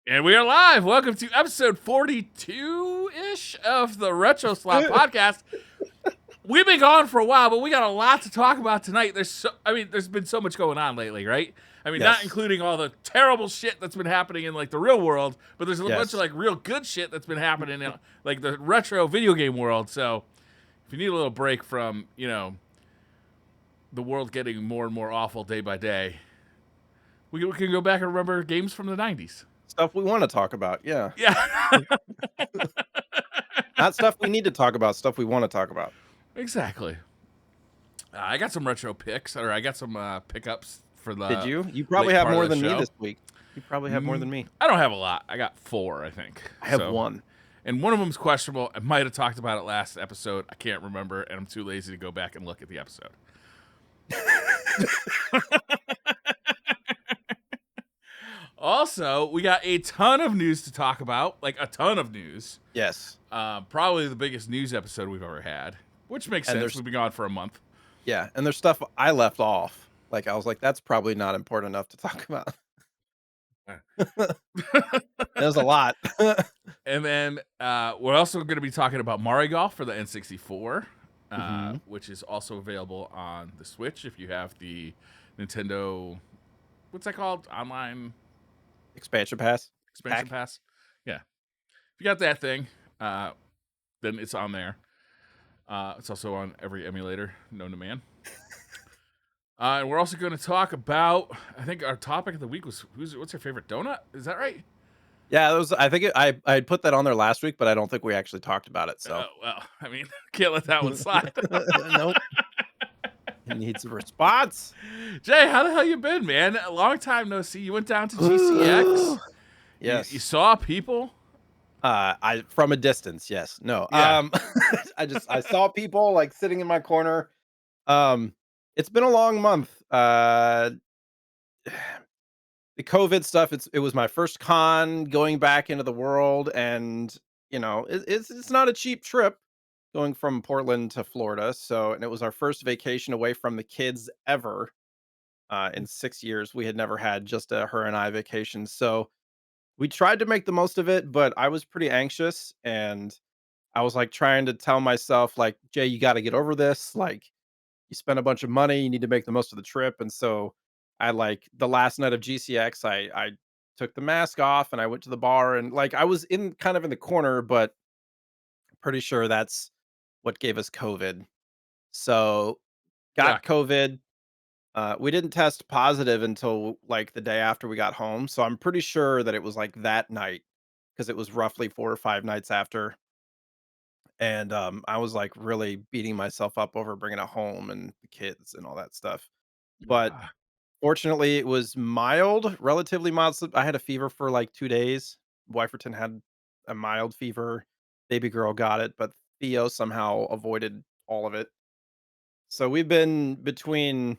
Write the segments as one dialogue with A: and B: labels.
A: And we are live. Welcome to episode 42-ish of the RetroSlot podcast. We've been gone for a while, but we got a lot to talk about tonight. There's been so much going on lately, right? I mean, not
B: Yes.
A: including all the terrible shit that's been happening in like the real world, but there's a bunch of
B: Yes.
A: like real good shit that's been happening in like the retro video game world. So if you need a little break from, the world getting more and more awful day by day, we can go back and remember games from the 90s.
B: Stuff we wanna talk about, yeah.
A: Yeah.
B: Not stuff we need to talk about, stuff we wanna talk about.
A: Exactly. I got some retro picks, or I got some pickups for
B: Did
A: the
B: you? You probably
A: late
B: have
A: part
B: more
A: of the
B: than me
A: show.
B: this week. You probably have more than me.
A: I don't have a lot. I got 4, I think.
B: I have
A: So,
B: 1.
A: and one of them's questionable. I might have talked about it last episode. I can't remember, and I'm too lazy to go back and look at the episode. Also, we got a ton of news to talk about, like a ton of news.
B: Yes.
A: Probably the biggest news episode we've ever had, which makes
B: And
A: sense. We've been gone for a month.
B: Yeah, and there's stuff I left off. Like, I was like, "That's probably not important enough to talk about." There's a lot.
A: And then we're also going to be talking about Mario Golf for the N64,
B: Mhm.
A: which is also available on the Switch if you have the Nintendo, what's that called? Online
B: Expansion pass?
A: expansion
B: Pack?
A: pass? Yeah. If you got that thing, then it's on there. It's also on every emulator known to man. And we're also going to talk about, I think our topic of the week was, what's your favorite donut? Is that right?
B: Yeah, I think I put that on there last week, but I don't think we actually talked about it, so.
A: Well, I mean, can't let that one slide.
B: Nope. It needs a response.
A: Jay, how the hell you been, man? A long time no see. You went down to GCX.
B: Yes.
A: You saw people.
B: I from a distance, yes. No.
A: Yeah.
B: I saw people like sitting in my corner. It's been a long month. The COVID stuff, it was my first con going back into the world, and it's not a cheap trip going from Portland to Florida. So, and it was our first vacation away from the kids ever. In 6 years, we had never had just a her and I vacation. So we tried to make the most of it, but I was pretty anxious, and I was like trying to tell myself, like, Jay, you got to get over this. Like, you spent a bunch of money, you need to make the most of the trip. And so I like the last night of GCX, I took the mask off and I went to the bar, and like I was in kind of in the corner, but pretty sure that's what gave us COVID. So
A: Yeah.
B: got COVID. We didn't test positive until like the day after we got home. So I'm pretty sure that it was like that night because it was roughly 4 or 5 nights after. And I was like really beating myself up over bringing it home and the kids and all that stuff. But fortunately, it was mild, relatively mild. So I had a fever for like 2 days. Wiferton had a mild fever. Baby girl got it, but Theo somehow avoided all of it. So we've been between,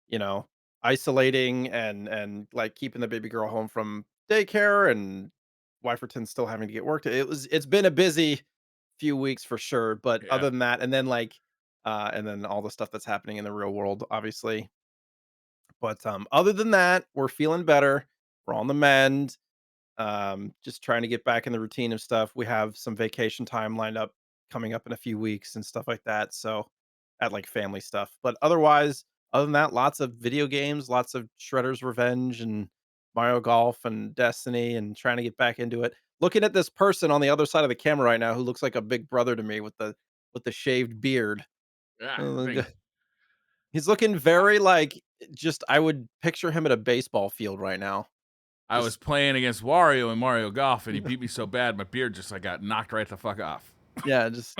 B: you know, isolating and like keeping the baby girl home from daycare, and Wiferton still having to get work. It's been a busy few weeks for sure. But
A: Yeah.
B: other than that, and then all the stuff that's happening in the real world, obviously. But other than that, we're feeling better. We're on the mend. Just trying to get back in the routine of stuff. We have some vacation time lined up coming up in a few weeks and stuff like that. So at like family stuff. But otherwise, other than that, lots of video games, lots of Shredder's Revenge and Mario Golf and Destiny, and trying to get back into it. Looking at this person on the other side of the camera right now who looks like a big brother to me with the shaved beard.
A: Yeah.
B: Uh,
A: Thank
B: g- He's looking very like, just I would picture him at a baseball field right now.
A: I was
B: Just
A: playing against Wario in Mario Golf, and he beat me so bad, my beard just like got knocked right the fuck off.
B: yeah, just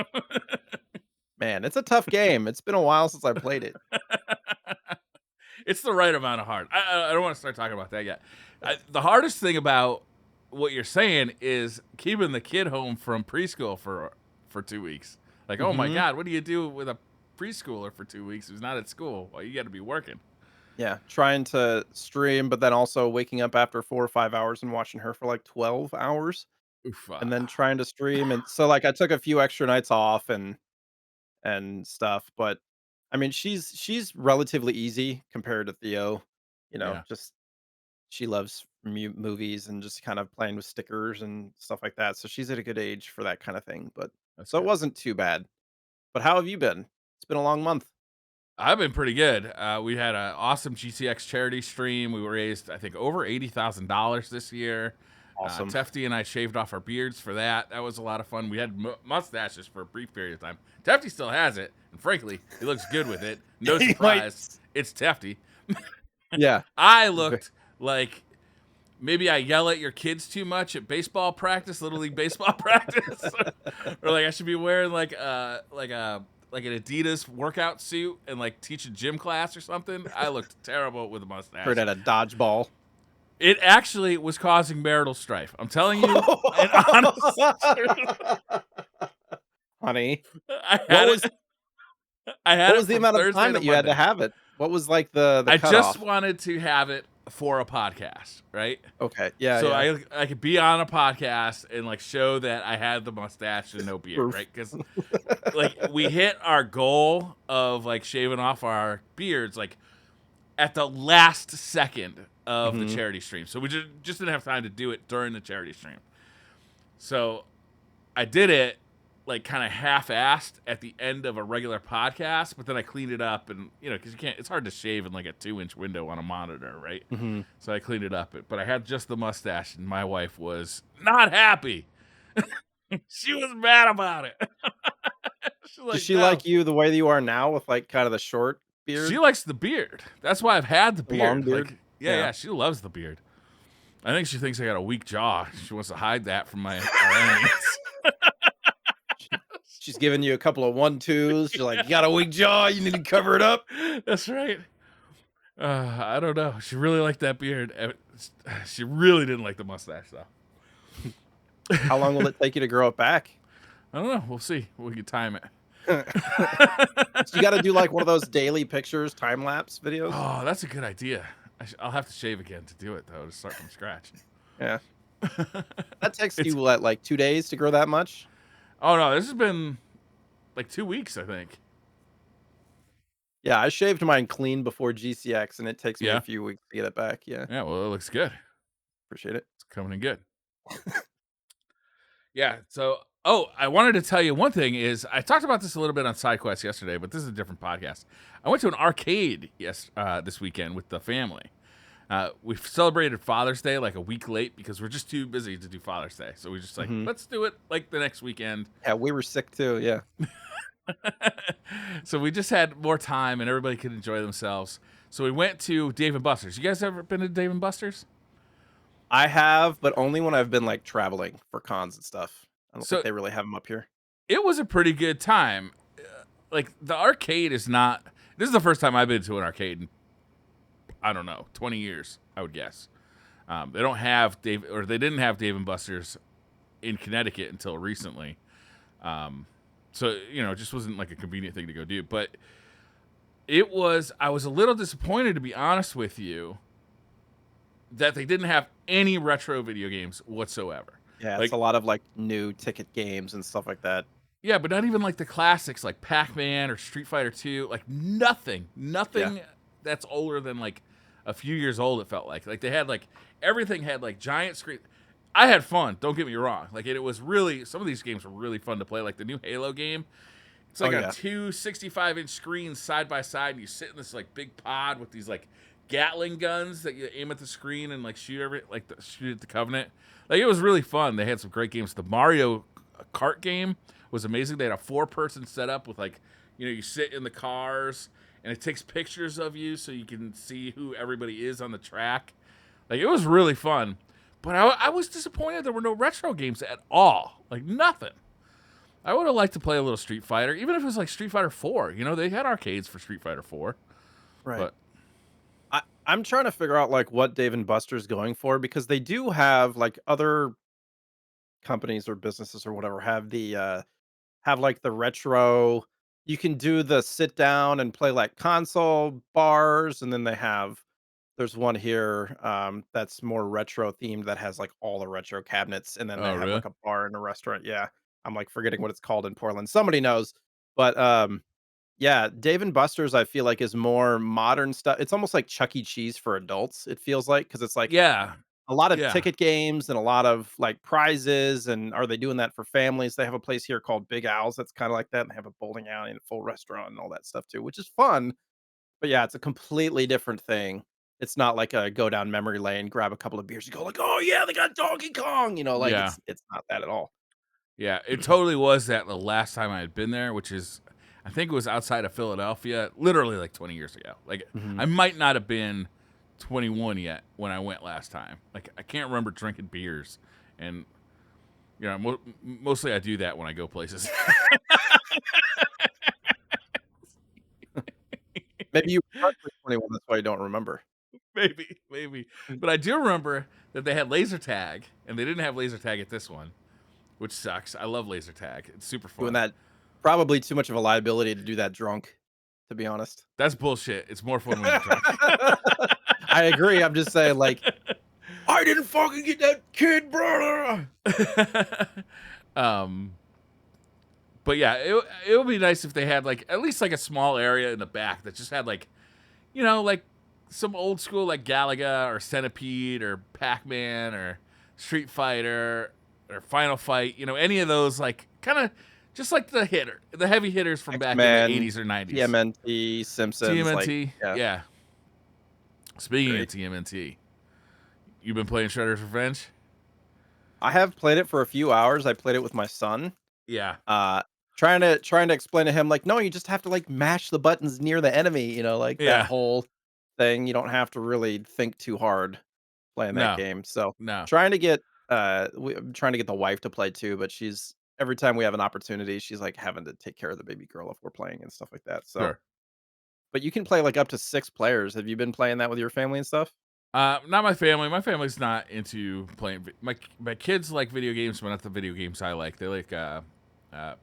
B: man, it's a tough game. It's been a while since I played it.
A: It's the right amount of hard. I don't want to start talking about that yet. The hardest thing about what you're saying is keeping the kid home from preschool for 2 weeks. Like, oh my
B: Mhm.
A: god, what do you do with a preschooler for 2 weeks who's not at school? Well, you got to be working.
B: Yeah, trying to stream, but then also waking up after 4 or 5 hours and watching her for, like, 12 hours,
A: Oof.
B: and then trying to stream, and so, like, I took a few extra nights off and stuff, but, I mean, she's relatively easy compared to Theo,
A: Yeah.
B: just she loves movies and just kind of playing with stickers and stuff like that. So she's at a good age for that kind of thing. But
A: That's
B: so it
A: good.
B: wasn't too bad. But how have you been? It's been a long month.
A: I've been pretty good. We had an awesome GCX charity stream. We raised, I think, over $80,000 this year.
B: Awesome.
A: Tefty and I shaved off our beards for that. That was a lot of fun. We had mustaches for a brief period of time. Tefty still has it, and frankly, he looks good with it. No
B: He might.
A: surprise, it's Tefty.
B: Yeah.
A: I
B: v-
A: looked like maybe I yell at your kids too much at baseball practice, little league baseball practice, or like I should be wearing like an Adidas workout suit and like teach a gym class or something. I looked terrible with a
B: Heard
A: mustache.
B: at a dodgeball.
A: It actually was causing marital strife. I'm telling you, and honest,
B: Honey,
A: I
B: what
A: had
B: was
A: it. I had
B: what
A: it
B: was the
A: from
B: amount of
A: Thursday
B: time
A: to
B: that you had to
A: Monday.
B: have it? What was like the
A: I just
B: cutoff?
A: wanted to have it for a podcast, right?
B: Okay. Yeah,
A: So
B: yeah.
A: I could be on a podcast and like show that I had the mustache and no beard,
B: Proof.
A: right? Because like we hit our goal of like shaving off our beards like at the last second of the
B: Mhm.
A: charity stream. So we just didn't have time to do it during the charity stream. So I did it like kind of half-assed at the end of a regular podcast, but then I cleaned it up and because you can't, it's hard to shave in like a 2-inch window on a monitor, right?
B: Mhm.
A: So I cleaned it up, but I had just the mustache, and my wife was not happy. She was mad about it. She's
B: Does
A: like,
B: she
A: no.
B: like you the way that you are now with like kind of the short
A: She
B: beard,
A: likes the beard. That's why I've had the
B: the long
A: beard.
B: beard?
A: Like, yeah,
B: Yeah.
A: yeah, she loves the beard. I think she thinks I got a weak jaw. She wants to hide that from our enemies.
B: She, she's giving you a couple of 1-2s. She's like, "You got a weak jaw. You need to cover it up."
A: That's right. I don't know. She really liked that beard. She really didn't like the mustache, though.
B: How long will it take you to grow it back?
A: I don't know. We'll see. We can time it.
B: You got to do like one of those daily pictures, time lapse videos.
A: Oh, that's a good idea. I'll have to shave again to do it, though, to start from scratch.
B: Yeah. That takes
A: It's
B: you what, like 2 days to grow that much?
A: Oh no, this has been like 2 weeks, I think.
B: Yeah, I shaved mine clean before GCX, and it takes me a
A: Yeah,
B: few weeks to get it back. Yeah,
A: yeah. Well, it looks good.
B: appreciate it.
A: It's coming in good. Yeah. So, oh, I wanted to tell you one thing is I talked about this a little bit on SideQuest yesterday, but this is a different podcast. I went to an arcade this weekend with the family. We celebrated Father's Day like a week late because we're just too busy to do Father's Day. So we just like
B: Mhm.
A: let's do it like the next weekend.
B: Yeah, we were sick too. Yeah,
A: So we just had more time and everybody could enjoy themselves. So we went to Dave and Buster's. You guys ever been to Dave and Buster's?
B: I have, but only when I've been like traveling for cons and stuff. I don't think
A: So
B: they really have them up here.
A: it was a pretty good time. Like the arcade is not. This is the first time I've been to an arcade in I don't know 20 years. I would guess. They don't have Dave or they didn't have Dave and Buster's in Connecticut until recently. So it just wasn't like a convenient thing to go do. But it was. I was a little disappointed to be honest with you that they didn't have any retro video games whatsoever.
B: Yeah, it's
A: Like
B: a lot of like new ticket games and stuff like that.
A: yeah, but not even like the classics like Pac-Man or Street Fighter 2, like nothing.
B: Yeah,
A: Nothing that's older than like a few years old it felt like. Like they had like everything had like giant screen. I had fun, don't get me wrong. Like it was really some of these games were really fun to play like the new Halo game. It's
B: oh
A: like on
B: yeah,
A: two 65-inch screens side by side and you sit in this like big pod with these like Gatling guns that you aim at the screen and like shoot at the Covenant. Like it was really fun. They had some great games. The Mario Kart game was amazing. They had a 4-person setup with like, you sit in the cars and it takes pictures of you so you can see who everybody is on the track. Like it was really fun. But I was disappointed there were no retro games at all. Like nothing. I would have liked to play a little Street Fighter, even if it was like Street Fighter 4. They had arcades for Street Fighter 4.
B: right.
A: But
B: I'm trying to figure out like what Dave and Buster's going for because they do have like other companies or businesses or whatever have like the retro. You can do the sit down and play like console bars, and then there's one here that's more retro themed that has like all the retro cabinets, and then they
A: oh
B: have
A: really?
B: like a bar and a restaurant. Yeah, I'm like forgetting what it's called in Portland. Somebody knows, but yeah, Dave and Buster's I feel like is more modern stuff. It's almost like Chuck E. Cheese for adults. It feels like because it's like
A: Yeah.
B: a lot of
A: Yeah.
B: ticket games and a lot of, like, prizes, and are they doing that for families? They have a place here called Big Al's that's kinda like that, and they have a bowling alley and a full restaurant and all that stuff too, which is fun, but yeah, it's a completely different thing. It's not like a go down memory lane, grab a couple of beers, and go like, "Oh, yeah, they got Donkey Kong," like,
A: Yeah.
B: it's not that at all.
A: Yeah, it totally was that the last time I had been there, which is I think it was outside of Philadelphia, literally like 20 years ago. Like
B: Mhm.
A: I might not have been 21 yet when I went last time. Like I can't remember drinking beers, and mostly I do that when I go places.
B: Maybe you were actually 21, that's why you don't remember.
A: Maybe, but I do remember that they had laser tag, and they didn't have laser tag at this one, which sucks. I love laser tag; it's super
B: Doing
A: fun.
B: that probably too much of a liability to do that drunk, to be honest.
A: That's bullshit. It's more fun when you're drunk.
B: I agree, I'm just saying, like, "I didn't fucking get that kid, brother!"
A: um, but yeah, it would be nice if they had like at least like a small area in the back that just had like like some old school like Galaga or Centipede or Pac Man or Street Fighter or Final Fight. Any of those like kind of just like the heavy hitters from back in the
B: X-Men,
A: 80s or 90s.
B: TMNT, Simpsons, like,
A: TMNT,
B: yeah,
A: yeah. Speaking of
B: great.
A: TMNT, you've been playing Shredder's Revenge.
B: I have played it for a few hours, I played it with my son,
A: Yeah,
B: uh, trying to explain to him, like, "No, you just have to, like, mash the buttons near the enemy," like, that
A: yeah.
B: whole thing, you don't have to really think too hard playing that
A: No,
B: game, so,
A: no,
B: I'm trying to get the wife to play too, but she's every time we have an opportunity, she's, like, having to take care of the baby girl if we're playing and stuff like that, so
A: sure.
B: but you can play, like, up to 6 players. Have you been playing that with your family and stuff?
A: Not my family. My family's not into playing. My kids like video games, but not the video games I like. They like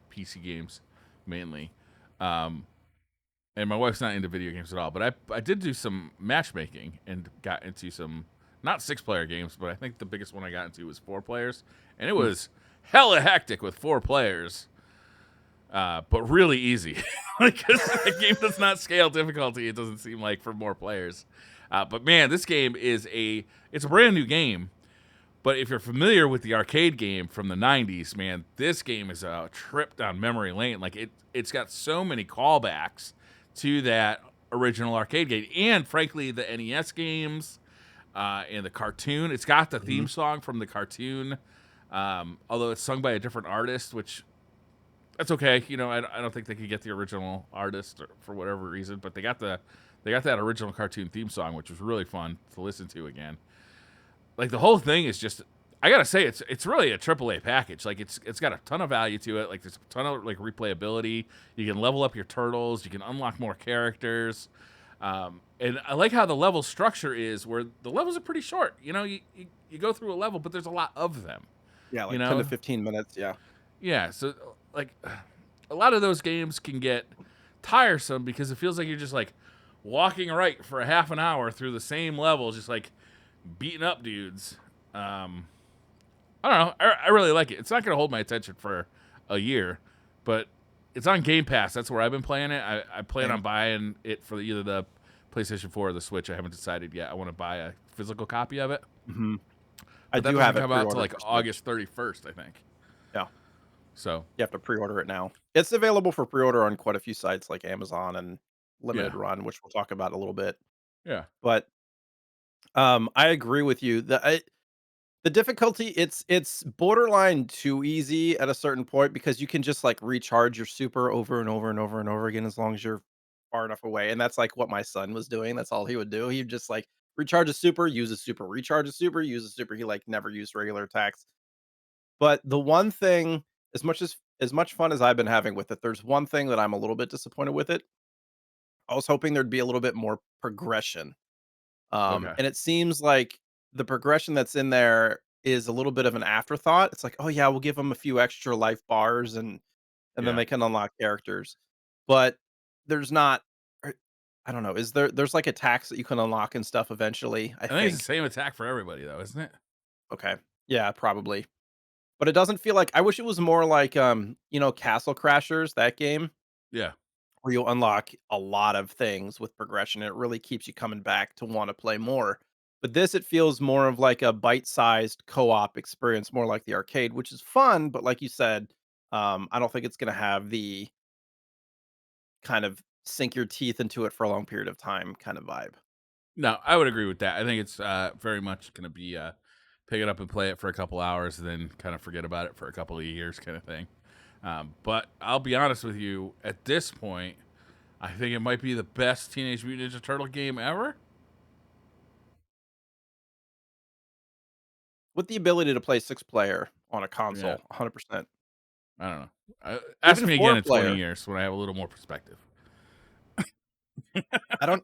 A: PC games mainly, um, and my wife's not into video games at all. But I did do some matchmaking and got into some not 6-player games, but I think the biggest one I got into was 4 players, and it
B: Mm,
A: was hella hectic with 4 players. But really easy because the game does not scale difficulty. It doesn't seem like for more players. But man, this game it's a brand new game. But if you're familiar with the arcade game from the '90s, man, this game is a trip down memory lane. Like it's got so many callbacks to that original arcade game, and frankly, the NES games and the cartoon. It's got the
B: mhm.
A: theme song from the cartoon, although it's sung by a different artist, which that's okay. I don't think they could get the original artist for whatever reason, but they got that original cartoon theme song, which was really fun to listen to again. Like the whole thing is just, I gotta say, it's really a AAA package. Like it's got a ton of value to it. Like there's a ton of like replayability. You can level up your turtles. You can unlock more characters. And I like how the level structure is, where the levels are pretty short. You go through a level, but there's a lot of them.
B: Yeah,
A: You
B: like 10 to
A: know,
B: 15 minutes, yeah.
A: yeah. So like a lot of those games can get tiresome because it feels like you're just like walking right for a half an hour through the same level, just like beating up dudes. Um, I don't know. I really like it. It's not going to hold my attention for a year, but it's on Game Pass. That's where I've been playing it. I plan on
B: Same.
A: buying it for either the PlayStation 4 or the Switch. I haven't decided yet. I want to buy a physical copy of it,
B: Mhm. I
A: but that
B: do
A: doesn't
B: have it
A: come out till
B: pre-ordered
A: like
B: for Switch.
A: August 31st, I think.
B: Yeah,
A: So,
B: you have to pre-order it now. It's available for pre-order on quite a few sites like Amazon and Limited
A: yeah.
B: Run, which we'll talk about in a little bit.
A: Yeah.
B: But, I agree with you. The difficulty, it's borderline too easy at a certain point because you can just, like, recharge your super over and over and over and over again as long as you're far enough away, and that's, like, what my son was doing, that's all he would do. He'd just, like, recharge a super, use a super, recharge a super, use a super. He, like, never used regular attacks. But the one thing, as much fun as I've been having with it, there's one thing that I'm a little bit disappointed with it. I was hoping there'd be a little bit more progression.
A: Okay.
B: And it seems like the progression that's in there is a little bit of an afterthought. It's like, "Oh, yeah, we'll give them a few extra life bars and then
A: Yeah.
B: they can unlock characters." But there's not er, I don't know, there's, like, attacks that you can unlock and stuff eventually, I
A: I think it's the
B: think.
A: same attack for everybody, though, isn't it?
B: Okay. Yeah, probably. But it doesn't feel like I wish it was more like, Castle Crashers, that game,
A: Yeah.
B: where you unlock a lot of things with progression. It really keeps you coming back to wanna play more. But this, it feels more of like a bite-sized co-op experience, more like the arcade, which is fun, but like you said, I don't think it's gonna have the kind of sink your teeth into it for a long period of time kind of vibe.
A: No, I would agree with that. I think it's very much going to be pick it up and play it for a couple hours, and then kind of forget about it for a couple of years, kind of thing. But I'll be honest with you, at this point, I think it might be the best Teenage Mutant Ninja Turtle game ever.
B: With the ability to play 6-player on a
A: Yeah,
B: console, 100%.
A: I don't know. Ask
B: Even
A: me again in 20
B: 4-player.
A: years when I have a little more perspective.
B: I don't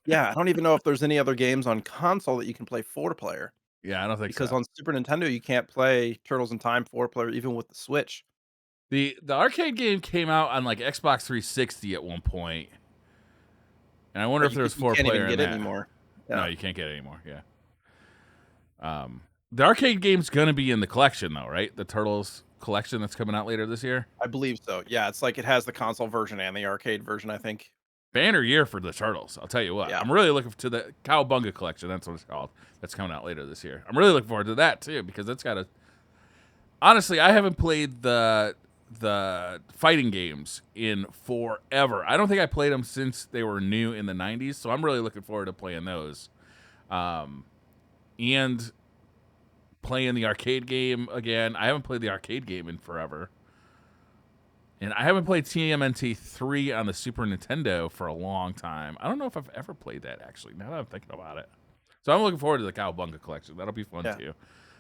B: even know if there's any other games on console that you can play 4-player,
A: Yeah, I don't think
B: because
A: so.
B: on Super Nintendo, you can't play Turtles in Time 4-player even with the Switch.
A: The arcade game came out on like Xbox 360 at one point, and I wonder
B: But
A: if there was
B: you
A: four
B: can't even
A: player in
B: get it
A: that.
B: anymore.
A: No,
B: Yeah,
A: you can't get it anymore. Yeah. The arcade game's gonna be in the collection though, right? The Turtles collection that's coming out later this year.
B: I believe so. Yeah, it's like it has the console version and the arcade version, I think.
A: Banner year for the Turtles. I'll tell you what.
B: Yeah.
A: I'm really looking to the Cowabunga collection. That's what it's called. That's coming out later this year. I'm really looking forward to that too because it's got a. Honestly, I haven't played the fighting games in forever. I don't think I played them since they were new in the 90s, so I'm really looking forward to playing those. And playing the arcade game again. I haven't played the arcade game in forever. And I haven't played TMNT 3 on the Super Nintendo for a long time. I don't know if I've ever played that, actually, now that I'm thinking about it. So I'm looking forward to the Cowabunga collection. That'll be fun,
B: Yeah.
A: too.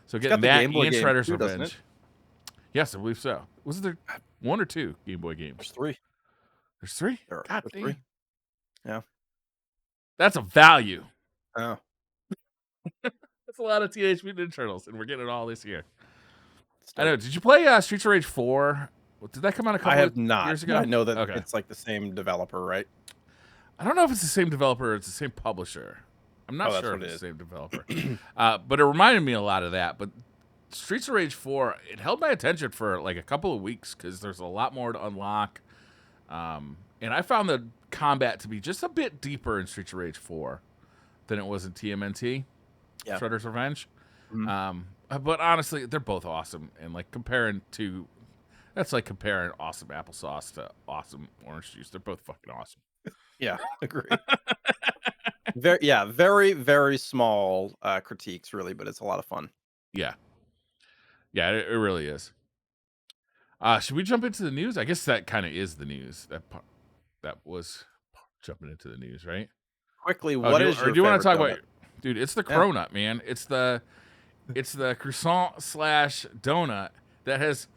A: So
B: It's
A: getting
B: got the
A: that
B: Game Boy
A: and
B: game
A: Shredder's
B: too, doesn't it?
A: Revenge. Yes, I believe so. Was there one or two Game Boy games?
B: There's 3.
A: There's three? God
B: There's 3.
A: damn.
B: Yeah.
A: That's a value.
B: Oh,
A: That's a lot of Teenage Mutant Ninja Turtles, and we're getting it all this year.
B: it's
A: I know.
B: dope.
A: Did you play Streets of Rage 4? Did that come out a
B: I
A: couple of
B: have not,
A: years
B: but I
A: ago?
B: know that
A: Okay.
B: it's like the same developer, right?
A: I don't know if it's the same developer or it's the same publisher. I'm not
B: Oh, that's
A: sure
B: what
A: if
B: it
A: it's the
B: is.
A: same developer. But it reminded me a lot of that. But Streets of Rage 4, it held my attention for like a couple of weeks because there's a lot more to unlock. And I found the combat to be just a bit deeper in Streets of Rage 4 than it was in TMNT,
B: Yeah.
A: Shredder's Revenge.
B: Mhm.
A: But honestly, they're both awesome. And like that's like comparing awesome applesauce to awesome orange juice. They're both fucking awesome.
B: Yeah, agree. Very, very small, critiques really, but it's a lot of fun.
A: Yeah. Yeah, it really is. Should we jump into the news? I guess that kind of is the news. That was jumping into the news, right?
B: Quickly,
A: Oh,
B: what is
A: do
B: your
A: you want to
B: favorite
A: talk
B: donut?
A: about? Dude, it's the
B: Yeah.
A: cronut, man. It's the croissant slash donut that has,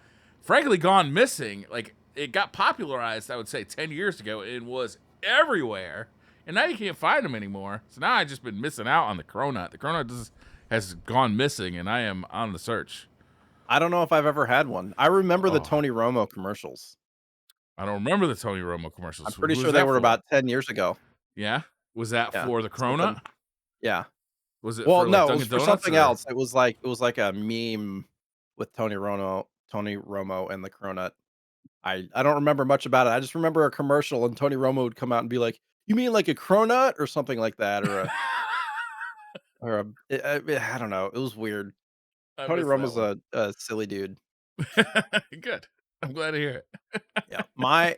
A: frankly, gone missing. Like it got popularized, I would say, 10 years ago, and was everywhere, and now you can't find them anymore. So now I've just been missing out on the cronut. The cronut has gone missing, and I am on the search.
B: I don't know if I've ever had one. I remember the
A: Oh,
B: Tony Romo commercials.
A: I don't remember the Tony Romo
B: I'm
A: commercials. Who
B: pretty
A: was
B: sure they
A: that
B: were
A: for?
B: about 10 years ago.
A: Yeah, was that
B: Yeah,
A: for the cronut?
B: something yeah.
A: Was it
B: Well,
A: for like
B: no, it was
A: Dunkin'
B: for
A: Donuts
B: something
A: or?
B: else. It was like a meme with Tony Romo and the Cronut. I don't remember much about it. I just remember a commercial and Tony Romo would come out and be like, "You mean like a cronut or something like that?" I don't know. It was weird.
A: I
B: Tony
A: missed that
B: Romo's
A: one.
B: a silly dude.
A: Good. I'm glad to hear it.
B: Yeah. Now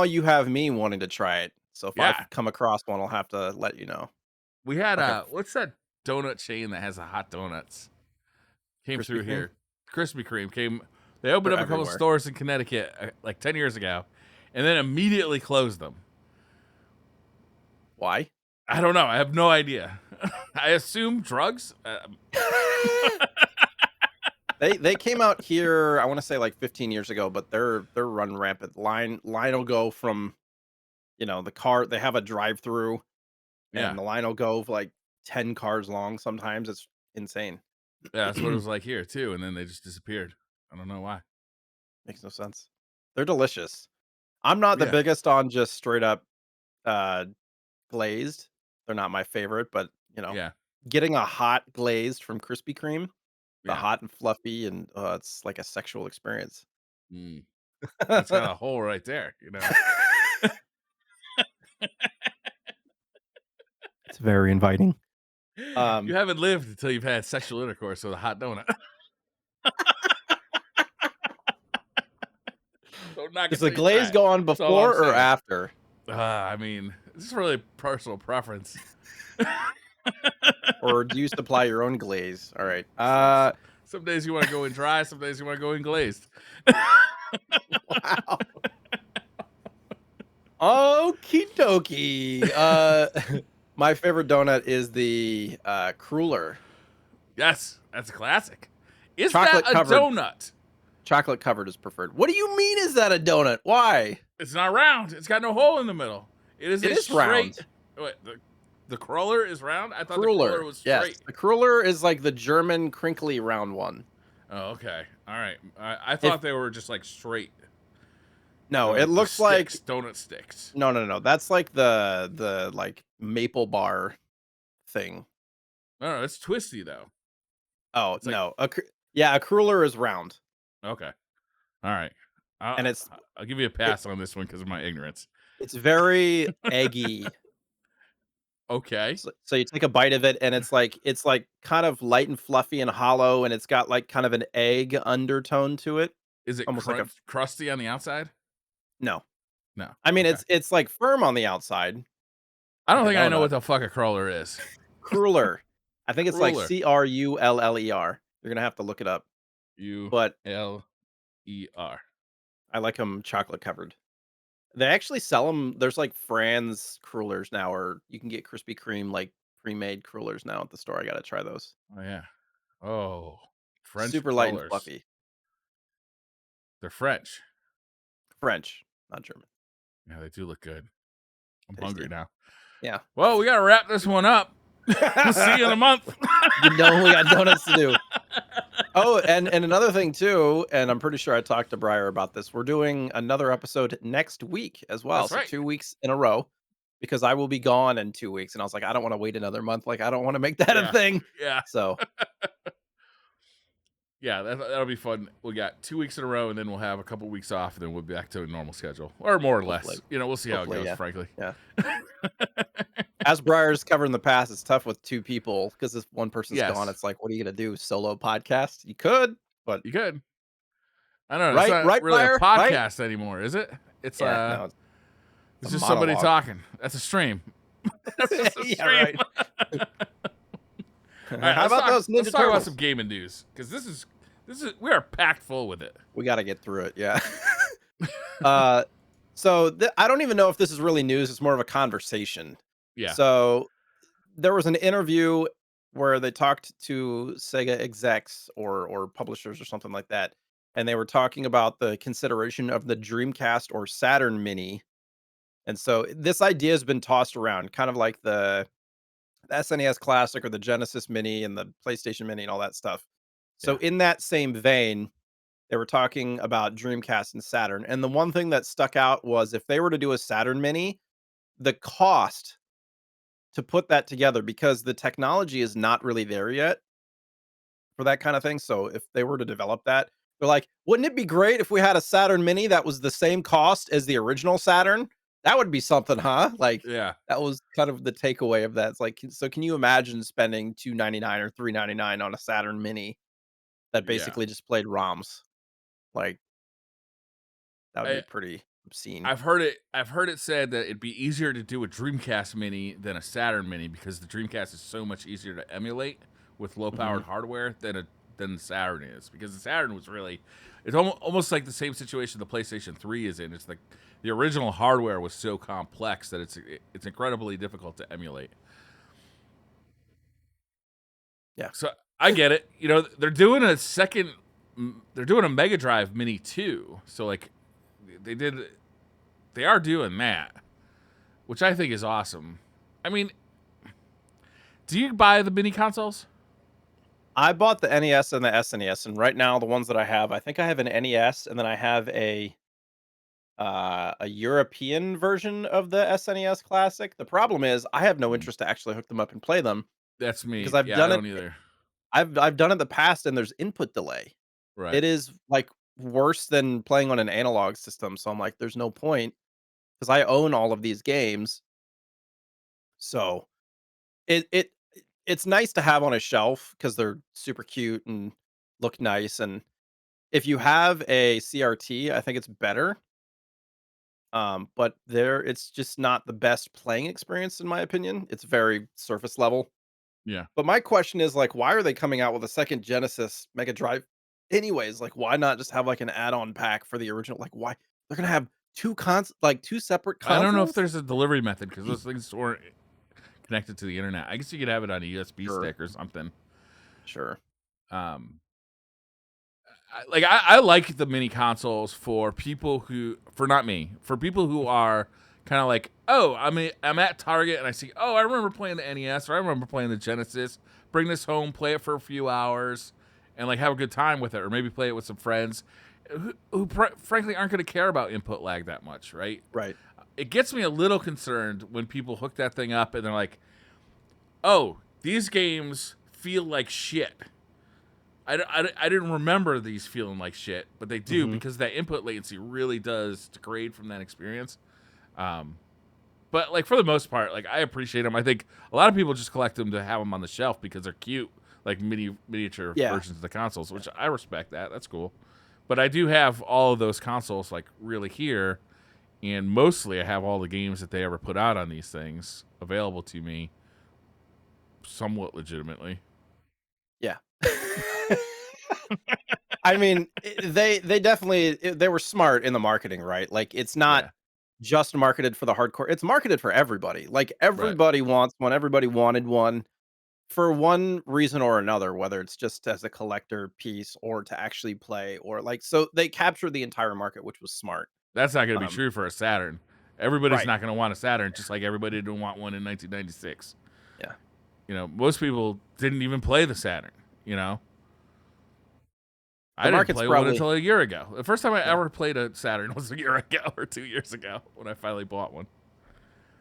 B: you have me wanting to try it. So if I
A: Yeah,
B: come across one, I'll have to let you know.
A: we had
B: Like a
A: what's that donut chain that has the hot donuts? Came
B: Krispy
A: through
B: Kreme?
A: here. Krispy Kreme came. They opened
B: They're
A: up a couple
B: everywhere.
A: stores in Connecticut like 10 years ago, and then immediately closed them.
B: Why?
A: I don't know. I have no idea. I assume drugs.
B: They came out here, I wanna say, like, 15 years ago, but they're run rampant. Line will go from, the car they have a drive-through,
A: Yeah,
B: and the line will go, like, 10 cars long sometimes, it's insane.
A: yeah, that's what it was like here too, and then they just disappeared. I don't know why.
B: Makes no sense. They're delicious. I'm not the
A: Yeah,
B: biggest on just straight up, uh, glazed. They're not my favorite, but,
A: yeah,
B: getting a hot glazed from Krispy Kreme, the
A: yeah.
B: hot and fluffy and, it's like a sexual experience.
A: Mm. That's got a hole right there.
B: It's very inviting.
A: You
B: Um,
A: haven't lived until you've had sexual intercourse with a hot donut. Don't knock
B: does
A: it
B: the
A: till you try
B: glaze
A: it.
B: go on
A: That's all I'm
B: before or
A: saying.
B: after?
A: I mean, this is really personal preference.
B: Or do you supply your own glaze? All right.
A: Some some days you want to go in dry, some days you want to go in glazed.
B: Wow. Okie dokie. My favorite donut is the, cruller.
A: Yes, that's a classic. Is that
B: Chocolate
A: a
B: covered
A: donut?
B: chocolate covered is preferred. What do you mean is that a donut? Why?
A: It's not round. It's got no hole in the middle. It is
B: It
A: a
B: is
A: straight.
B: round.
A: Wait, the cruller is round. I thought the cruller
B: Cruller.
A: was
B: Yes.
A: straight.
B: The cruller is like the German crinkly round one.
A: Oh, okay. All right. I
B: If
A: thought they were just like straight.
B: no, it
A: Like the
B: looks like
A: sticks, donut sticks.
B: no. That's like the like maple bar thing.
A: No, no, it's twisty though.
B: Oh,
A: It's like
B: no. Yeah, a cruller is round.
A: okay. All right. I'll,
B: And it's
A: I'll give you a
B: it,
A: pass on this one because of my ignorance.
B: it's very eggy.
A: Okay.
B: So you take a bite of it and it's like kind of light and fluffy and hollow and it's got like kind of an egg undertone to it.
A: Is it
B: Almost like a
A: crusty on the outside?
B: no.
A: No.
B: I mean
A: Okay.
B: it's like firm on the outside,
A: I don't
B: like a
A: think I know
B: donut.
A: what the fuck a cruller is.
B: Cruller. I think it's like
A: Cruller.
B: Cruller. You're gonna have to look it up. But
A: Uler.
B: I like them chocolate covered. They actually sell them. There's like Franz crullers now, or you can get Krispy Kreme like pre-made crullers now at the store. I gotta try those.
A: Oh yeah. Oh, French
B: Super light and
A: crullers.
B: fluffy.
A: They're French.
B: French, not German.
A: Yeah, they do look good. I'm hungry
B: Tasty.
A: now.
B: Yeah.
A: Well, we gotta wrap this one up. We'll see you in a month.
B: You know we got donuts to do. Oh, and another thing too, and I'm pretty sure I talked to Briar about this. We're doing another episode next week as well.
A: That's
B: So
A: right.
B: 2 weeks in a row because I will be gone in 2 weeks. And I was like, I don't want to wait another month. Like, I don't want to make that a
A: Yeah.
B: thing.
A: Yeah.
B: So
A: Yeah, that'll be fun. We got 2 weeks in a row, and then we'll have a couple weeks off, and then we'll be back to a normal schedule, or more or less.
B: hopefully,
A: We'll see how it
B: hopefully,
A: goes.
B: yeah.
A: Frankly.
B: Yeah. As Briar's covered in the past, it's tough with 2 people because if one person's gone,
A: Yes,
B: it's like, what are you gonna do? Solo podcast? You could, but
A: you could. I don't know. It's
B: right,
A: not
B: right,
A: really a
B: Briar, right?
A: podcast anymore, is it? It's
B: Yeah, no, it's a
A: it's just somebody
B: monologue.
A: talking. That's a stream. That's just a
B: Yeah,
A: stream.
B: right.
A: All right,
B: How about those
A: let's
B: Ninja
A: talk about
B: Turtles?
A: some gaming news because this is we are packed full with it.
B: We gotta get through it, yeah. Uh, so I don't even know if this is really news, it's more of a conversation.
A: Yeah,
B: So, there was an interview where they talked to Sega execs or publishers or something like that, and they were talking about the consideration of the Dreamcast or Saturn Mini, and so this idea has been tossed around, kind of like the SNES Classic or the Genesis Mini and the PlayStation Mini and all that stuff. So
A: yeah,
B: in that same vein, they were talking about Dreamcast and Saturn, and the one thing that stuck out was if they were to do a Saturn Mini, the cost to put that together because the technology is not really there yet for that kind of thing. So if they were to develop that, they're like, wouldn't it be great if we had a Saturn Mini that was the same cost as the original Saturn? That would be something, huh? Like
A: yeah,
B: that was kind of the takeaway of that. It's like, so can you imagine spending 299 or 399 on a Saturn Mini that
A: yeah.
B: basically just played ROMs? Like that would be
A: I,
B: pretty obscene.
A: I've heard it said that it'd be easier to do a Dreamcast Mini than a Saturn Mini because the Dreamcast is so much easier to emulate with low
B: Mhm.
A: powered hardware than the Saturn is because the Saturn was really it's almost like the same situation the PlayStation 3 is in. It's like the original hardware was so complex that it's incredibly difficult to emulate.
B: Yeah.
A: So I get it. They're doing a Mega Drive Mini 2. So like they did they are doing that, which I think is awesome. I mean, do you buy the mini consoles?
B: I bought the NES and the SNES, and right now the ones that I have, I think I have an NES, and then I have a European version of the SNES Classic. The problem is I have no
A: Mm,
B: interest to actually hook them up and play them
A: that's
B: because
A: me.
B: I've
A: Yeah, I
B: done it.
A: don't either.
B: I've done it in the past, and there's input delay.
A: Right.
B: It is like worse than playing on an analog system. So I'm like, there's no point because I own all of these games. So it it's nice to have on a shelf because they're super cute and look nice. And if you have a CRT, I think it's better. But it's just not the best playing experience in my opinion. It's very surface level.
A: Yeah.
B: But my question is like, why are they coming out with a second Genesis Mega Drive? Anyways, like, why not just have like an add-on pack for the original? Like, why they're gonna have two separate
A: I don't know if
B: consoles?
A: there's a delivery method because those things weren't connected to the internet. I guess you could have it on a USB
B: Sure,
A: stick or something.
B: sure.
A: Um, I like the mini consoles for people who, for not me, for people who are kind of like, oh, I'm at Target and I see, oh, I remember playing the NES or I remember playing the Genesis. Bring this home, play it for a few hours, and like have a good time with it, or maybe play it with some friends who frankly aren't going to care about input lag that much, right?
B: Right.
A: It gets me a little concerned when people hook that thing up and they're like, oh, these games feel like shit. I didn't remember these feeling like shit, but they do
B: Mhm.
A: because that input latency really does degrade from that experience. Um, but like for the most part, like I appreciate them. I think a lot of people just collect them to have them on the shelf because they're cute, like miniature
B: Yeah.
A: versions of the consoles, which I respect that. That's cool. But I do have all of those consoles like really here, and mostly I have all the games that they ever put out on these things available to me somewhat legitimately.
B: Yeah. I mean, they definitely they were smart in the marketing, right? Like, it's not
A: Yeah,
B: just marketed for the hardcore. It's marketed for everybody. Like,
A: right.
B: everybody wants one, everybody wanted one for one reason or another, whether it's just as a collector piece or to actually play or like so they captured the entire market, which was smart.
A: That's not going to be
B: Um,
A: true for a Saturn. Everybody's
B: right.
A: not going to want a Saturn, just like everybody didn't want one in 1996.
B: Yeah.
A: You know, most people didn't even play the Saturn. You know,
B: The
A: I didn't
B: market's
A: play one
B: probably
A: until a year ago. The first time I
B: yeah.
A: ever played a Saturn was a year ago or 2 years ago when I finally bought one.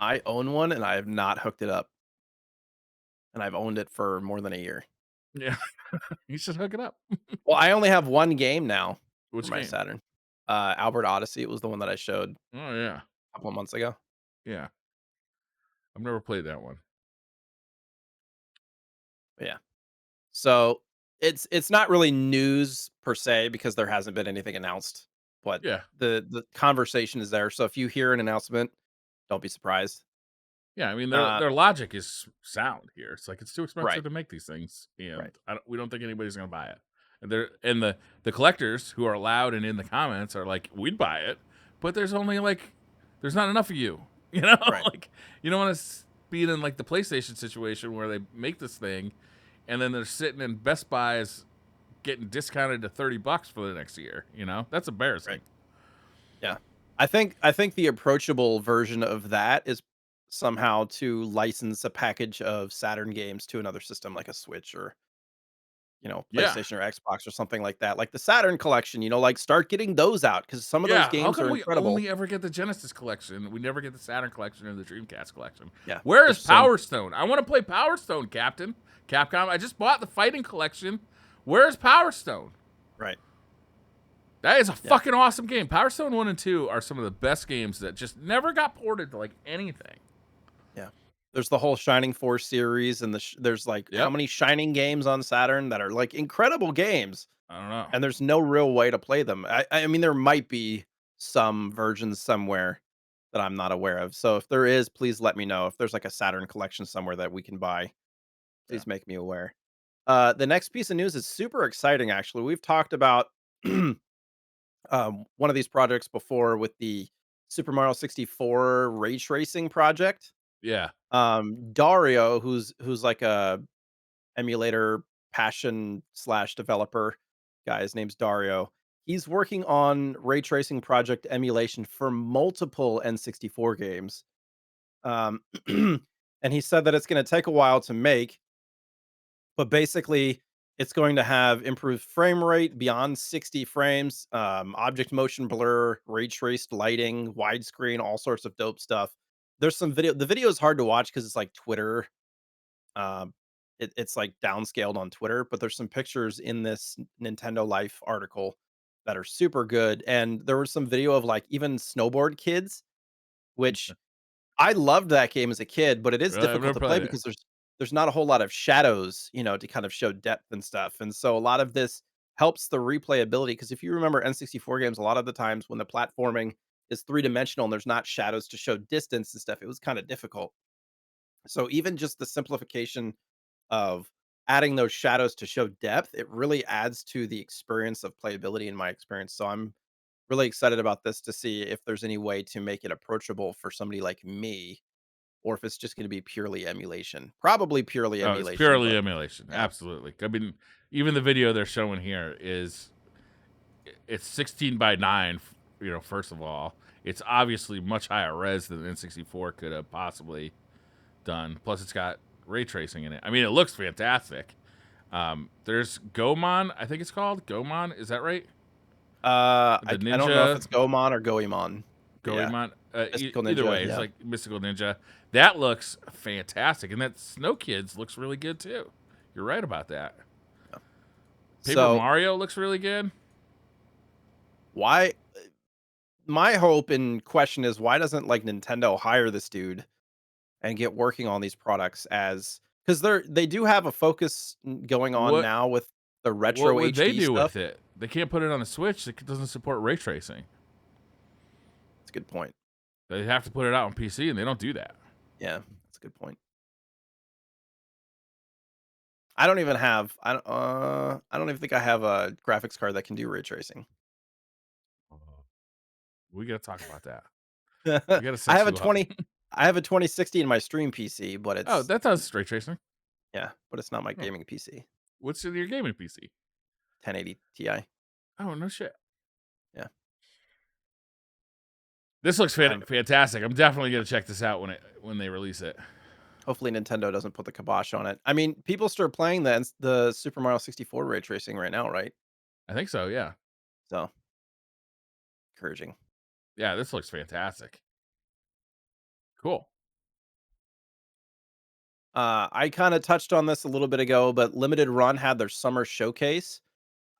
B: I own one and I have not hooked it up, and I've owned it for more than a year.
A: Yeah, you should hook it up.
B: Well, I only have one game now for
A: Which
B: my
A: game?
B: Saturn. Albert Odyssey, it was the one that I showed
A: Oh yeah,
B: a couple of months ago.
A: yeah. I've never played that one.
B: But yeah. So, it's not really news per se because there hasn't been anything announced, but
A: Yeah,
B: the conversation is there. So if you hear an announcement, don't be surprised.
A: yeah. I mean,
B: Uh,
A: their logic is sound here. It's like it's too expensive
B: right,
A: to make these things, and
B: right.
A: we don't think anybody's going to buy it. And the collectors who are loud and in the comments are like, we'd buy it, but there's only like there's not enough of you. You know,
B: Right.
A: like you don't want to be in like the PlayStation situation where they make this thing, and then they're sitting in Best Buys getting discounted to $30 for the next year. You know, that's
B: Right.
A: embarrassing.
B: Yeah. I think the approachable version of that is somehow to license a package of Saturn games to another system like a Switch or,
A: Yeah,
B: PlayStation or Xbox or something like that. Like the Saturn collection, like start getting those out cuz some of those
A: yeah. How
B: games
A: come
B: are
A: we
B: incredible.
A: only ever get the Genesis collection? We never get the Saturn collection or the Dreamcast collection.
B: Yeah.
A: Where is
B: There's some
A: Power Stone? I want to play Power Stone, Captain. Capcom. I just bought the fighting collection. Where's Power Stone?
B: right.
A: That is a
B: Yeah.
A: fucking awesome game. Power Stone 1 and 2 are some of the best games that just never got ported to like anything.
B: Yeah. There's the whole Shining Force series and there's like how
A: Yep.
B: many Shining games on Saturn that are like incredible games
A: I don't know.
B: and there's no real way to play them. I mean there might be some versions somewhere that I'm not aware of. So if there is, please let me know. If there's like a Saturn collection somewhere that we can buy,
A: Yeah.
B: please make me aware. The next piece of news is super exciting actually. We've talked about one of these projects before with the Super Mario 64 ray tracing project.
A: Yeah.
B: Dario, who's like a emulator passion slash developer guy, his name's Dario. He's working on ray tracing project emulation for multiple N64 games. Um, and he said that it's going to take a while to make, but basically it's going to have improved frame rate beyond 60 frames, object motion blur, ray traced lighting, widescreen, all sorts of dope stuff. There's some video. The video is hard to watch because it's like Twitter. Um, it's like downscaled on Twitter, but there's some pictures in this Nintendo Life article that are super good. And there was some video of like even snowboard kids, which I loved that game as a kid, but it is
A: Really? I've
B: difficult
A: never
B: to play
A: played it.
B: because there's not a whole lot of shadows, to kind of show depth and stuff. And so a lot of this helps the replayability because if you remember N64 games, a lot of the times when the platforming is three-dimensional and there's not shadows to show distance and stuff, it was kind of difficult. So even just the simplification of adding those shadows to show depth, it really adds to the experience of playability in my experience. So I'm really excited about this to see if there's any way to make it approachable for somebody like me, or if it's just going to be purely emulation. Probably purely
A: Oh, it's
B: emulation,
A: purely
B: but
A: emulation.
B: yeah,
A: Absolutely. I mean, even the video they're showing here is it's 16 by 9. First of all, it's obviously much higher res than N64 could have possibly done. Plus, it's got ray tracing in it. I mean, it looks fantastic. There's Gomon, I think it's called Gomon. Is that right? The
B: I don't know if
A: ninja
B: it's Gomon or Goemon, but yeah,
A: Goemon.
B: Mystical
A: Either
B: Ninja,
A: way, it's
B: yeah.
A: like Mystical Ninja. That looks fantastic, and that Snow Kids looks really good too. You're right about that.
B: Yeah.
A: Paper
B: So
A: Mario looks really good.
B: why? My hope and question is why doesn't like Nintendo hire this dude and get working on these products as because they do have a focus going on
A: What
B: now with the
A: what
B: retro
A: would they
B: HD
A: do
B: stuff.
A: with it? They can't put it on the Switch. It doesn't support ray tracing.
B: That's a good point.
A: They have to put it out on PC, and they don't do that.
B: Yeah, that's a good point. I don't even have I don't even think I have a graphics card that can do ray tracing.
A: We got to talk about that.
B: I
A: We got to set
B: have a
A: you up.
B: 20 I have a 2060 in my stream PC, but
A: Oh,
B: it's
A: that does ray tracing.
B: yeah, but it's not my
A: Oh,
B: gaming PC.
A: what's in your gaming PC?
B: 1080 Ti.
A: Oh, no shit.
B: Yeah.
A: This looks
B: Kind of.
A: fantastic. I'm definitely gonna check this out when they release it.
B: Hopefully Nintendo doesn't put the kibosh on it. I mean, people start playing the Super Mario 64 ray tracing right now, right?
A: I think so. Yeah,
B: So, encouraging.
A: yeah. This looks fantastic. Cool.
B: I kind of touched on this a little bit ago, but Limited Run had their summer showcase.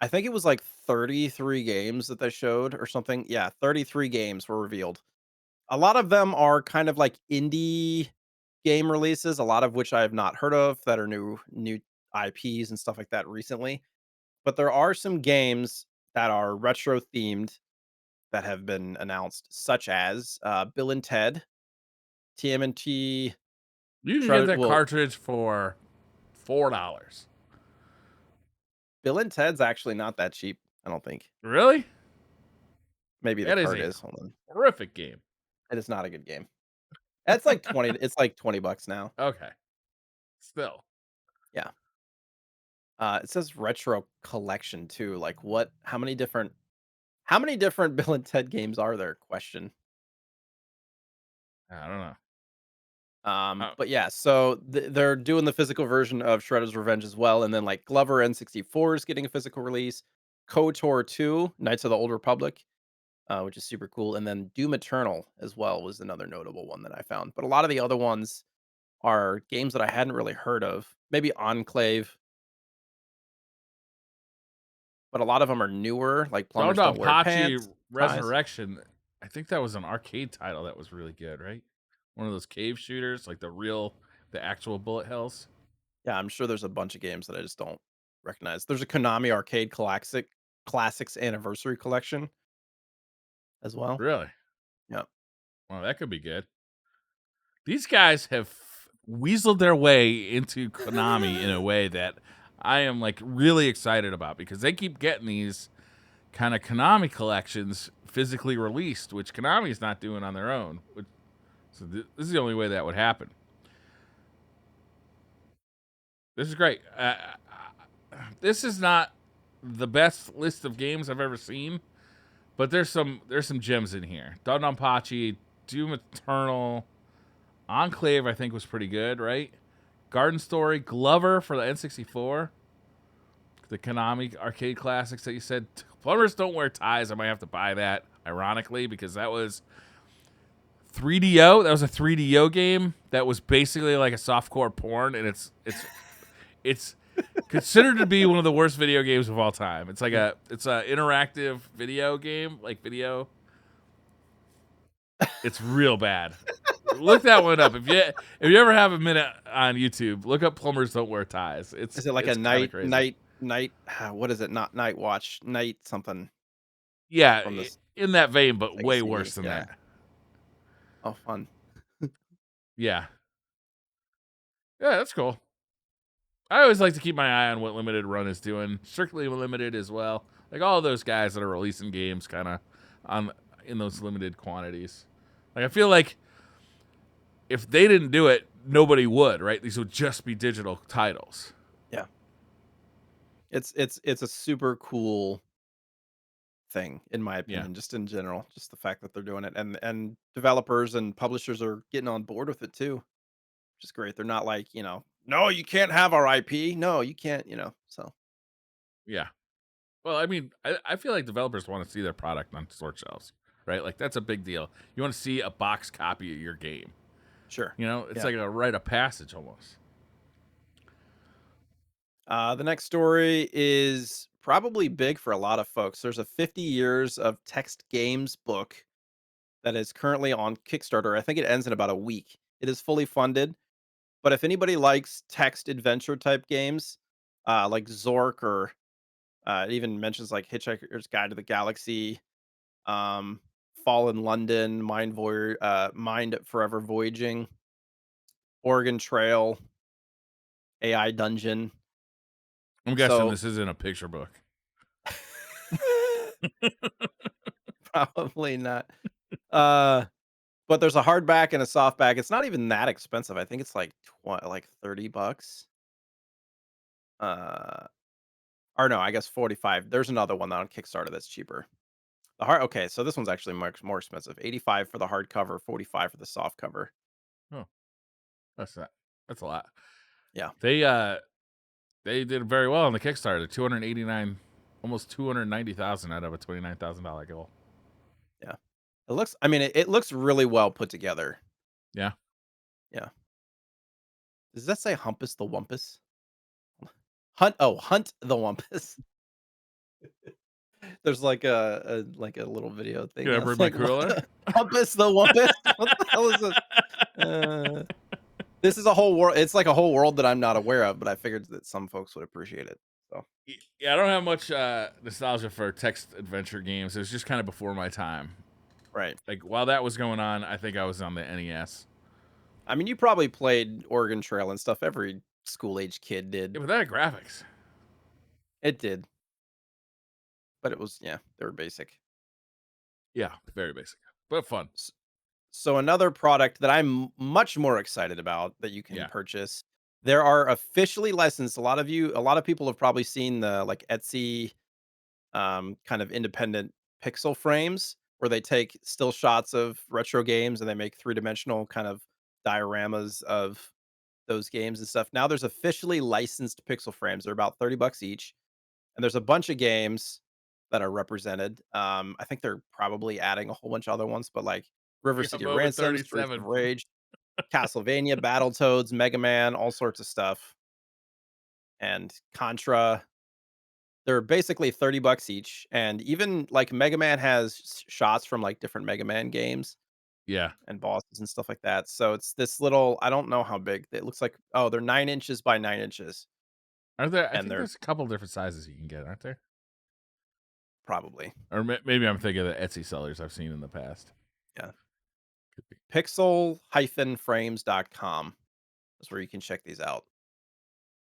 B: I think it was like 33 games that they showed or something. Yeah, 33 games were revealed. A lot of them are kind of like indie game releases, a lot of which I have not heard of that are new IPs and stuff like that recently. But there are some games that are retro themed that have been announced, such as Bill and Ted, TMNT,
A: You can get
B: Shredded.
A: that
B: Well,
A: cartridge for $4.
B: Bill and Ted's actually not that cheap. I don't think.
A: Really?
B: Maybe the
A: That is
B: card
A: a
B: is. Hold on.
A: horrific game.
B: It is not a good game. It's like 20. It's like $20 now.
A: Okay. Still.
B: Yeah. It says retro collection too. Like what? How many different Bill and Ted games are there? Question.
A: I don't know. Oh,
B: But yeah, so they're doing the physical version of Shredder's Revenge as well, and then like Glover N64 is getting a physical release. KOTOR 2, Knights of the Old Republic, which is super cool, and then Doom Eternal as well was another notable one that I found. But a lot of the other ones are games that I hadn't really heard of. Maybe Enclave, but a lot of them are newer, like Plumbers Don't Wear
A: Pachi
B: Pants, Ties.
A: Resurrection. I think that was an arcade title that was really good, right? One of those cave shooters, like the actual bullet hells.
B: Yeah, I'm sure there's a bunch of games that I just don't recognize. There's a Konami Arcade Classics Anniversary Collection as well.
A: Really?
B: Yeah.
A: Well, that could be good. These guys have weaseled their way into Konami in a way that I am like really excited about because they keep getting these kind of Konami collections physically released, which Konami is not doing on their own. So this is the only way that would happen. This is great. This is not the best list of games I've ever seen, but there's some gems in here. Donpachi, Doom Eternal, Enclave, I think was pretty good, right? Garden Story, Glover for the N64, the Konami arcade classics that you said. Plumbers Don't Wear Ties. I might have to buy that, ironically, because that was 3DO. That was a 3DO game that was basically like a softcore porn, and it's considered to be one of the worst video games of all time. It's like it's a interactive video game, like video. It's real bad. Look that one up. If you ever have a minute on YouTube, look up plumbers don't wear ties.
B: Is it like a
A: It's kind of crazy.
B: night what is it? Not night watch, night something
A: Yeah,
B: from this
A: in that vein, but
B: Sega
A: way
B: CD,
A: worse than
B: yeah.
A: that.
B: Oh, fun.
A: Yeah, yeah, that's cool. I always like to keep my eye on what Limited Run is doing. Strictly Limited as well. Like all those guys that are releasing games kind of on in those limited quantities. Like I feel like if they didn't do it, nobody would, right? These would just be digital titles.
B: Yeah. It's a super cool thing, in my
A: Yeah.
B: opinion, just in general, just the fact that they're doing it, and developers and publishers are getting on board with it too, which is great. They're not like, "No, you can't have our IP. No, you can't," so
A: Yeah. Well, I mean, I feel like developers want to see their product on store shelves, right? Like that's a big deal. You want to see a box copy of your game.
B: sure.
A: It's
B: Yeah.
A: like a rite of passage almost.
B: The next story is probably big for a lot of folks. There's a 50 years of text games book that is currently on Kickstarter. I think it ends in about a week. It is fully funded, but if anybody likes text adventure type games, like Zork or it even mentions like Hitchhiker's Guide to the Galaxy, um, Fallen London, Mind Forever Voyaging, Oregon Trail, AI Dungeon.
A: I'm guessing
B: So
A: this isn't a picture book.
B: probably not. Uh, but there's a hardback and a softback. It's not even that expensive. I think it's like like $30. Uh, or no, I guess 45. There's another one on Kickstarter that's cheaper. Okay, so this one's actually much more expensive. 85 for the hardcover, 45 for the soft cover.
A: Oh, that's that. That's a lot.
B: Yeah,
A: They did very well on the Kickstarter. 289, almost 290,000 out of a $29,000 goal.
B: yeah. It looks really well put together.
A: Yeah.
B: Yeah. Does that say Humpus the Wumpus? Hunt the Wumpus. There's like a little video thing
A: Can I
B: that's
A: bring my
B: like
A: cooler?
B: Humpus the Wumpus. What the hell is this? This is a whole world. It's like a whole world that I'm not aware of, but I figured that some folks would appreciate it. So
A: Yeah, I don't have much nostalgia for text adventure games. It was just kind of before my time.
B: right.
A: Like while that was going on, I think I was on the NES.
B: I mean, you probably played Oregon Trail and stuff. Every school age kid did.
A: Yeah, but that had graphics.
B: It did, but it was they were basic.
A: Yeah, very basic, but fun.
B: So another product that I'm much more excited about that you can
A: Yeah.
B: purchase. There are officially licensed. A lot of people have probably seen the like Etsy kind of independent pixel frames where they take still shots of retro games and they make three-dimensional kind of dioramas of those games and stuff. Now there's officially licensed pixel frames. They're about $30 each. And there's a bunch of games that are represented. I think they're probably adding a whole bunch of other ones, but like River
A: Yeah,
B: City
A: moment
B: Ransom, Streets
A: 37.
B: of Rage, Castlevania, Battletoads, Mega Man, all sorts of stuff, and Contra. They're basically $30 each, and even like Mega Man has shots from like different Mega Man games
A: Yeah.
B: and bosses and stuff like that. So it's this little. I don't know how big it looks like. Oh, they're 9 inches by 9 inches,
A: Are there? I
B: and
A: think
B: they're
A: there's a couple different sizes you can get, aren't there?
B: probably
A: Or maybe I'm thinking of the Etsy sellers I've seen in the past.
B: yeah.
A: Could be.
B: Pixel-frames.com is where you can check these out.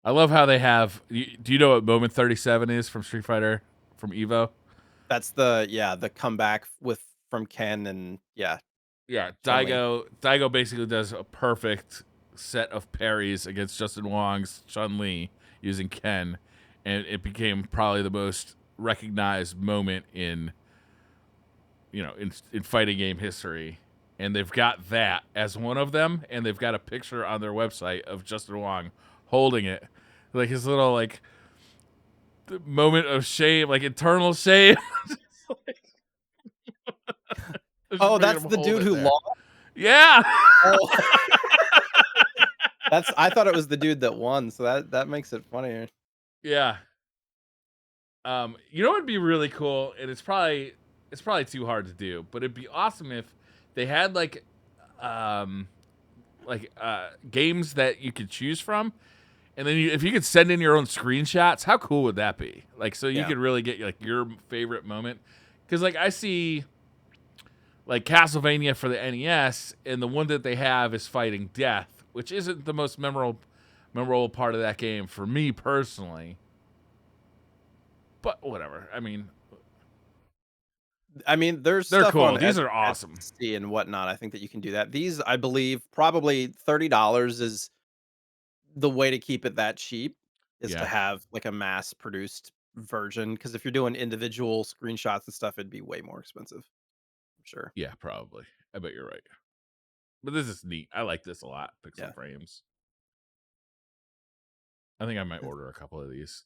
A: I love how they have. Do you know what Moment 37 is from Street Fighter from Evo?
B: That's the comeback with from Ken and
A: Yeah,
B: Chun-Li.
A: Daigo basically does a perfect set of parries against Justin Wong's Chun Li using Ken, and it became probably the most recognized moment in in fighting game history. And they've got that as one of them, and they've got a picture on their website of Justin Wong holding it, like his little like the moment of shame, like eternal shame. Just
B: Oh,
A: making
B: that's
A: him
B: the
A: hold
B: dude
A: it
B: who
A: there.
B: lost?
A: Yeah.
B: Oh. I thought it was the dude that won, so that makes it funnier.
A: Yeah. You know what'd be really cool, and it's probably too hard to do, but it'd be awesome if they had like like games that you could choose from, and then if you could send in your own screenshots, how cool would that be? Like, so you
B: Yeah.
A: could really get like your favorite moment. Because like I see like Castlevania for the NES, and the one that they have is fighting death, which isn't the most memorable part of that game for me personally. But whatever. I mean,
B: I mean, there's
A: they're
B: stuff
A: cool.
B: on
A: These are awesome.
B: Etsy and whatnot. I think that you can do that. These, I believe, probably $30 is the way to keep it that cheap, is to
A: Yeah.
B: have like a mass produced version. Because if you're doing individual screenshots and stuff, it'd be way more expensive. I'm sure.
A: Yeah, probably. I bet you're right. But this is neat. I like this a lot. Pixel
B: Yeah.
A: frames. I think I might order a couple of these.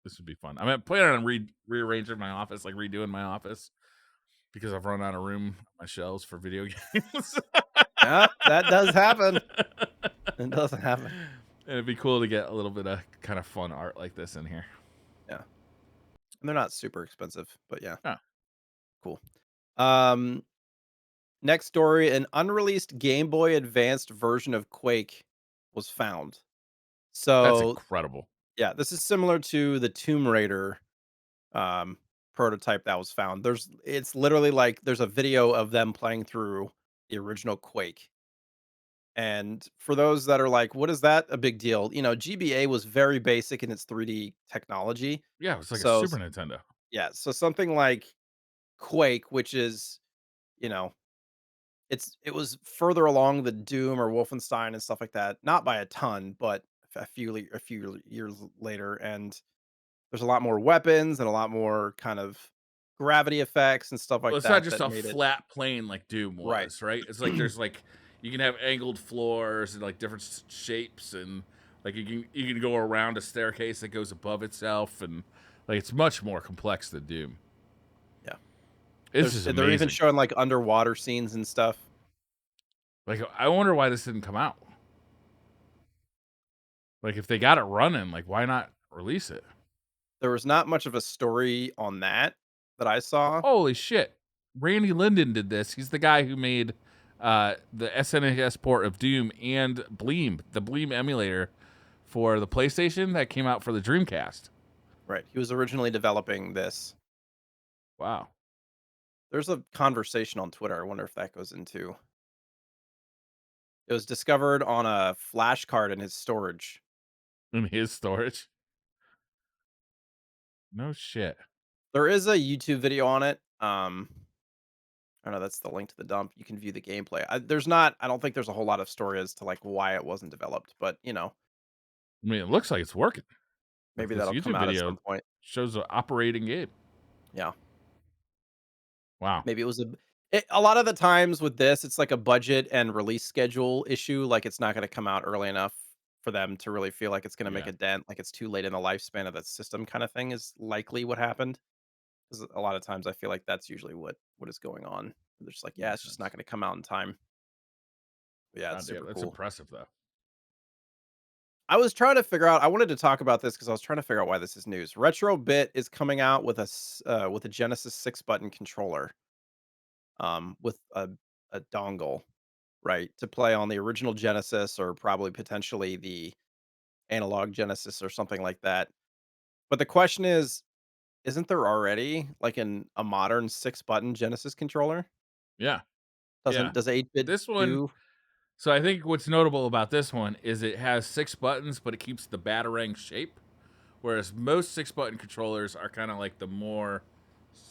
A: This would be fun. I'm planning on rearranging my office, like redoing my office, because I've run out of room on my shelves for video games.
B: Yeah, that does happen. It does happen.
A: And it'd be cool to get a little bit of kind of fun art like this in here.
B: Yeah. And they're not super expensive, but yeah,
A: Oh,
B: cool. Um, Next story, an unreleased Game Boy Advanced version of Quake was found.
A: that's
B: So,
A: incredible.
B: yeah, this is similar to the Tomb Raider um prototype that was found. It's literally like there's a video of them playing through the original Quake. And for those that are like, what is that a big deal? GBA was very basic in its 3D technology.
A: Yeah, it was like a
B: So,
A: Super Nintendo.
B: yeah, so something like Quake, which is, you know, it was further along than Doom or Wolfenstein and stuff like that, not by a ton, but a few years later, and there's a lot more weapons and a lot more kind of gravity effects and stuff
A: Well,
B: like
A: it's not
B: that
A: just
B: that
A: a
B: made it
A: flat plane like Doom
B: right.
A: was, right? It's like there's like you can have angled floors and like different shapes, and like you can go around a staircase that goes above itself, and like it's much more complex than Doom.
B: Yeah.
A: This is
B: They're even
A: amazing.
B: showing like underwater scenes and stuff.
A: Like I wonder why this didn't come out. Like if they got it running, like why not release it?
B: There was not much of a story on that I saw.
A: Holy shit. Randy Linden did this. He's the guy who made the SNES port of Doom and Bleem, the Bleem emulator for the PlayStation that came out for the Dreamcast.
B: Right. He was originally developing this.
A: Wow.
B: There's a conversation on Twitter. I wonder if that goes into. It was discovered on a flash card in his storage.
A: In his storage. No shit.
B: There is a YouTube video on it. I don't know, that's the link to the dump. You can view the gameplay. I don't think there's a whole lot of story as to like why it wasn't developed, but
A: I mean, it looks like it's working. Like
B: maybe
A: this
B: that'll come
A: YouTube
B: out at some
A: video
B: point.
A: shows an operating game.
B: Yeah.
A: Wow.
B: Maybe a lot of the times with this, it's like a budget and release schedule issue. Like it's not going to come out early enough for them to really feel like it's going to make
A: Yeah.
B: a dent. Like it's too late in the lifespan of that system kind of thing is likely what happened. Because a lot of times I feel like that's usually what is going on. They're just like, yeah,
A: Makes
B: it's just not
A: sense.
B: going to come out in time. But yeah, it's
A: God damn,
B: super
A: that's
B: cool.
A: impressive though.
B: I was trying to figure out. I wanted to talk about this because I was trying to figure out why this is news. RetroBit is coming out with with a Genesis 6-button controller, with a dongle, right, to play on the original Genesis or probably potentially the analog Genesis or something like that. But the question is, isn't there already like a modern 6-button Genesis controller?
A: Yeah. Yeah.
B: Does 8-bit
A: This one,
B: do?
A: so I think what's notable about this one is it has 6 buttons, but it keeps the batarang shape. Whereas most 6 button controllers are kind of like the more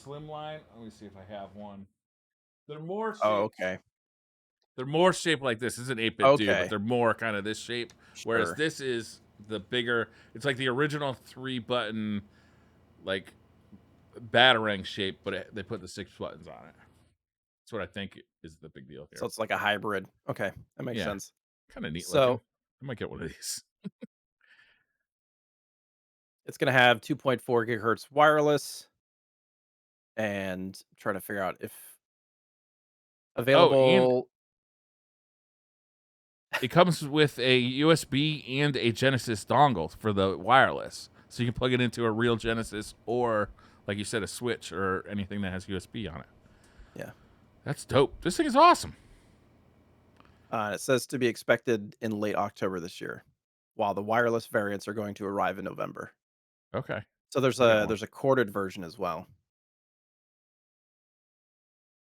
A: slimline. Let me see if I have one. They're more
B: Oh,
A: shaped.
B: okay.
A: They're more shaped like this. This is an 8-bit do, but
B: Okay,
A: they're more kind of this shape. Whereas
B: sure.
A: this is the bigger. It's like the original 3 button like batarang shape, but they put the 6 buttons on it. That's what I think is the big deal
B: So
A: here.
B: it's like a hybrid. Okay, that makes
A: Yeah,
B: sense.
A: kind of neat looking.
B: So
A: I might get one of these.
B: it's gonna have 2.4 gigahertz wireless, and trying to figure out if
A: Oh, and
B: available.
A: it comes with a USB and a Genesis dongle for the wireless. So you can plug it into a real Genesis or, like you said, a Switch or anything that has USB on it.
B: Yeah.
A: That's dope. This thing is awesome.
B: It says to be expected in late October this year, while the wireless variants are going to arrive in November.
A: Okay,
B: So there's
A: I'll get
B: a
A: one.
B: there's a corded version as well.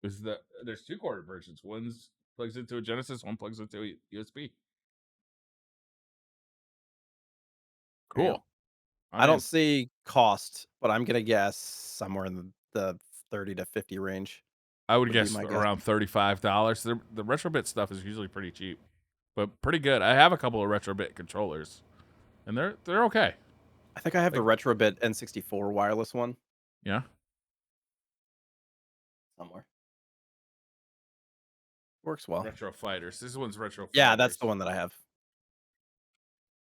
A: There's two corded versions. One's plugs into a Genesis, one plugs into a USB.
B: There you go.
A: Cool. I'm
B: I don't
A: in.
B: see cost, but I'm gonna guess somewhere in the 30 to 50 range
A: I would
B: would be
A: guess
B: my guess.
A: around $35. The RetroBit stuff is usually pretty cheap, but pretty good. I have a couple of RetroBit controllers, and they're okay.
B: I think I have the
A: Like,
B: RetroBit N64 wireless one
A: yeah,
B: somewhere. Works well.
A: Retro Fighters. This one's Retro
B: Yeah, that's the
A: Fighters.
B: one that I have.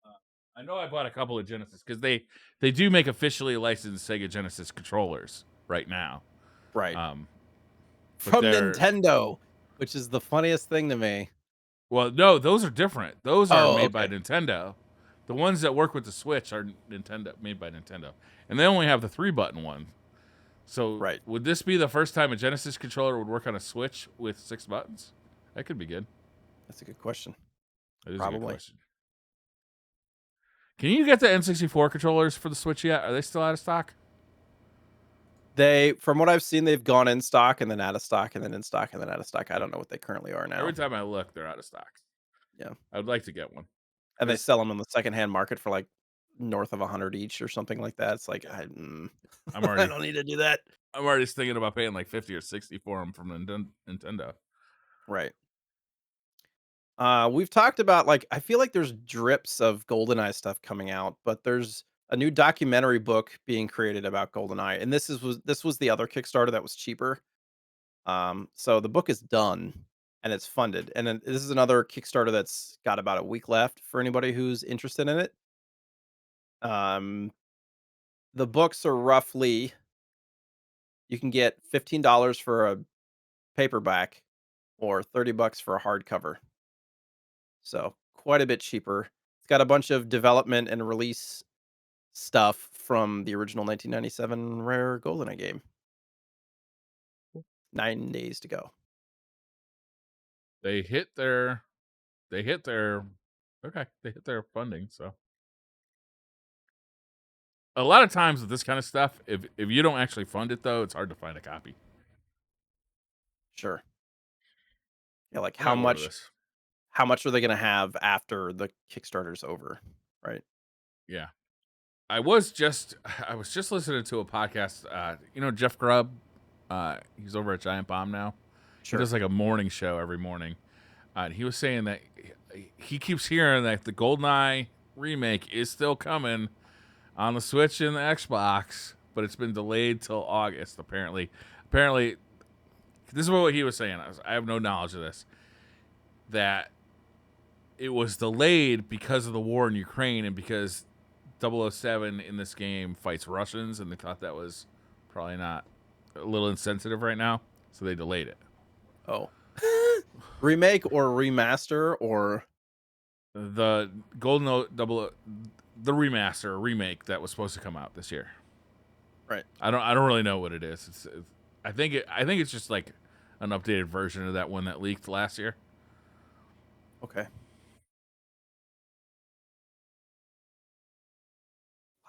A: Uh, I know I bought a couple of Genesis because they do make officially licensed Sega Genesis controllers right now.
B: Right.
A: Um, but
B: From
A: they're
B: Nintendo, which is the funniest thing to me.
A: well, no, those are different. Those are
B: Oh,
A: made by
B: okay.
A: Nintendo. The ones that work with the Switch are Nintendo made by Nintendo, and they only have the 3-button one. So
B: Right.
A: would this be the first time a Genesis controller would work on a Switch with 6 buttons? That could be good.
B: That's a good question.
A: That is a good
B: Probably.
A: question. Can you get the N64 controllers for the Switch yet? Are they still out of stock?
B: They from what I've seen, they've gone in stock and then out of stock and then in stock and then out of stock. I don't know what they currently are
A: Every
B: now.
A: time I look, they're out of stock.
B: Yeah.
A: I would like to get one
B: And they
A: because
B: sell them in the secondhand market for, like, north of 100 each or something like that. It's like,
A: I'm
B: I
A: already
B: don't need to do that.
A: I'm already thinking about paying like 50 or 60 for them from Nintendo.
B: Right. We've talked about, like I feel like there's drips of Goldeneye stuff coming out, but there's a new documentary book being created about Goldeneye, and this was the other Kickstarter that was cheaper. So the book is done and it's funded, and then this is another Kickstarter that's got about a week left for anybody who's interested in it. Um, the books are roughly you can get $15 for a paperback or $30 for a hardcover. So quite a bit cheaper. It's got a bunch of development and release stuff from the original 1997 Rare Goldeneye game. 9 days to go.
A: They hit their they hit their okay, they hit their funding, so a lot of times with this kind of stuff, if you don't actually fund it though, it's hard to find a copy.
B: Sure. Yeah, like
A: I'm not bored of this.
B: how much are they gonna have after the Kickstarter's over, right?
A: Yeah. I was just listening to a podcast, Jeff Grubb, he's over at Giant Bomb now. He
B: Sure.
A: does like a morning show every morning. And he was saying that he keeps hearing that the Goldeneye remake is still coming on the Switch and the Xbox, but it's been delayed till August. Apparently, this is what he was saying. I have no knowledge of this. That it was delayed because of the war in Ukraine and because 007 in this game fights Russians, and they thought that was probably not a little insensitive right now, so they delayed it.
B: Oh. Remake or remaster or
A: The the remaster or remake that was supposed to come out this year.
B: right.
A: I don't really know what it is. I think it's just like an updated version of that one that leaked last year.
B: Okay.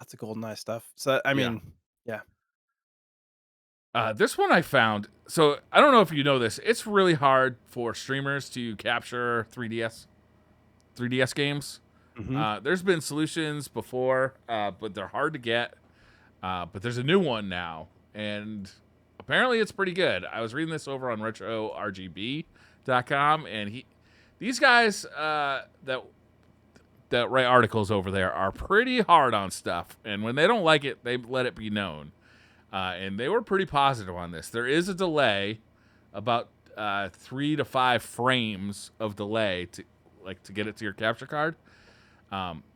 B: Lots of GoldenEye stuff. So, I
A: Yeah.
B: mean, yeah,
A: This one I found. So I don't know if you know this. It's really hard for streamers to capture 3DS games.
B: mhm,
A: There's been solutions before, but they're hard to get. But there's a new one now, and apparently it's pretty good. I was reading this over on RetroRGB.com, and these guys that write articles over there are pretty hard on stuff, and when they don't like it, they let it be known. And they were pretty positive on this. There is a delay, about 3 to 5 frames of delay to get it to your capture card,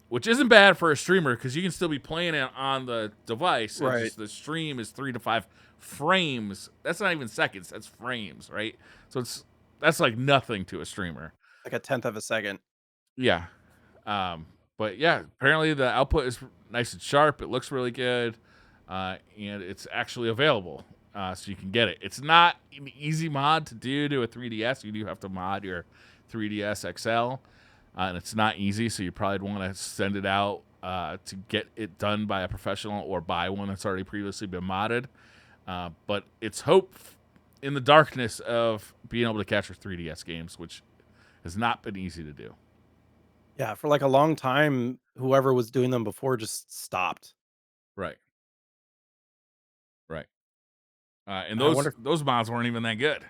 A: which isn't bad for a streamer because you can still be playing it on the device. It's
B: right.
A: just the stream is 3 to 5 frames. That's not even seconds. That's frames, right? So that's like nothing to a streamer.
B: Like a tenth of a second.
A: Yeah. But yeah, apparently the output is nice and sharp. It looks really good, and it's actually available. so you can get it. It's not an easy mod to do to a 3DS. You do have to mod your 3DS XL, and it's not easy. So you probably want to send it out to get it done by a professional or buy one that's already previously been modded. But it's hope in the darkness of being able to capture 3DS games, which has not been easy to do.
B: Yeah, for like a long time, whoever was doing them before just stopped.
A: Right. Right. And
B: I wonder
A: those mods weren't even that good.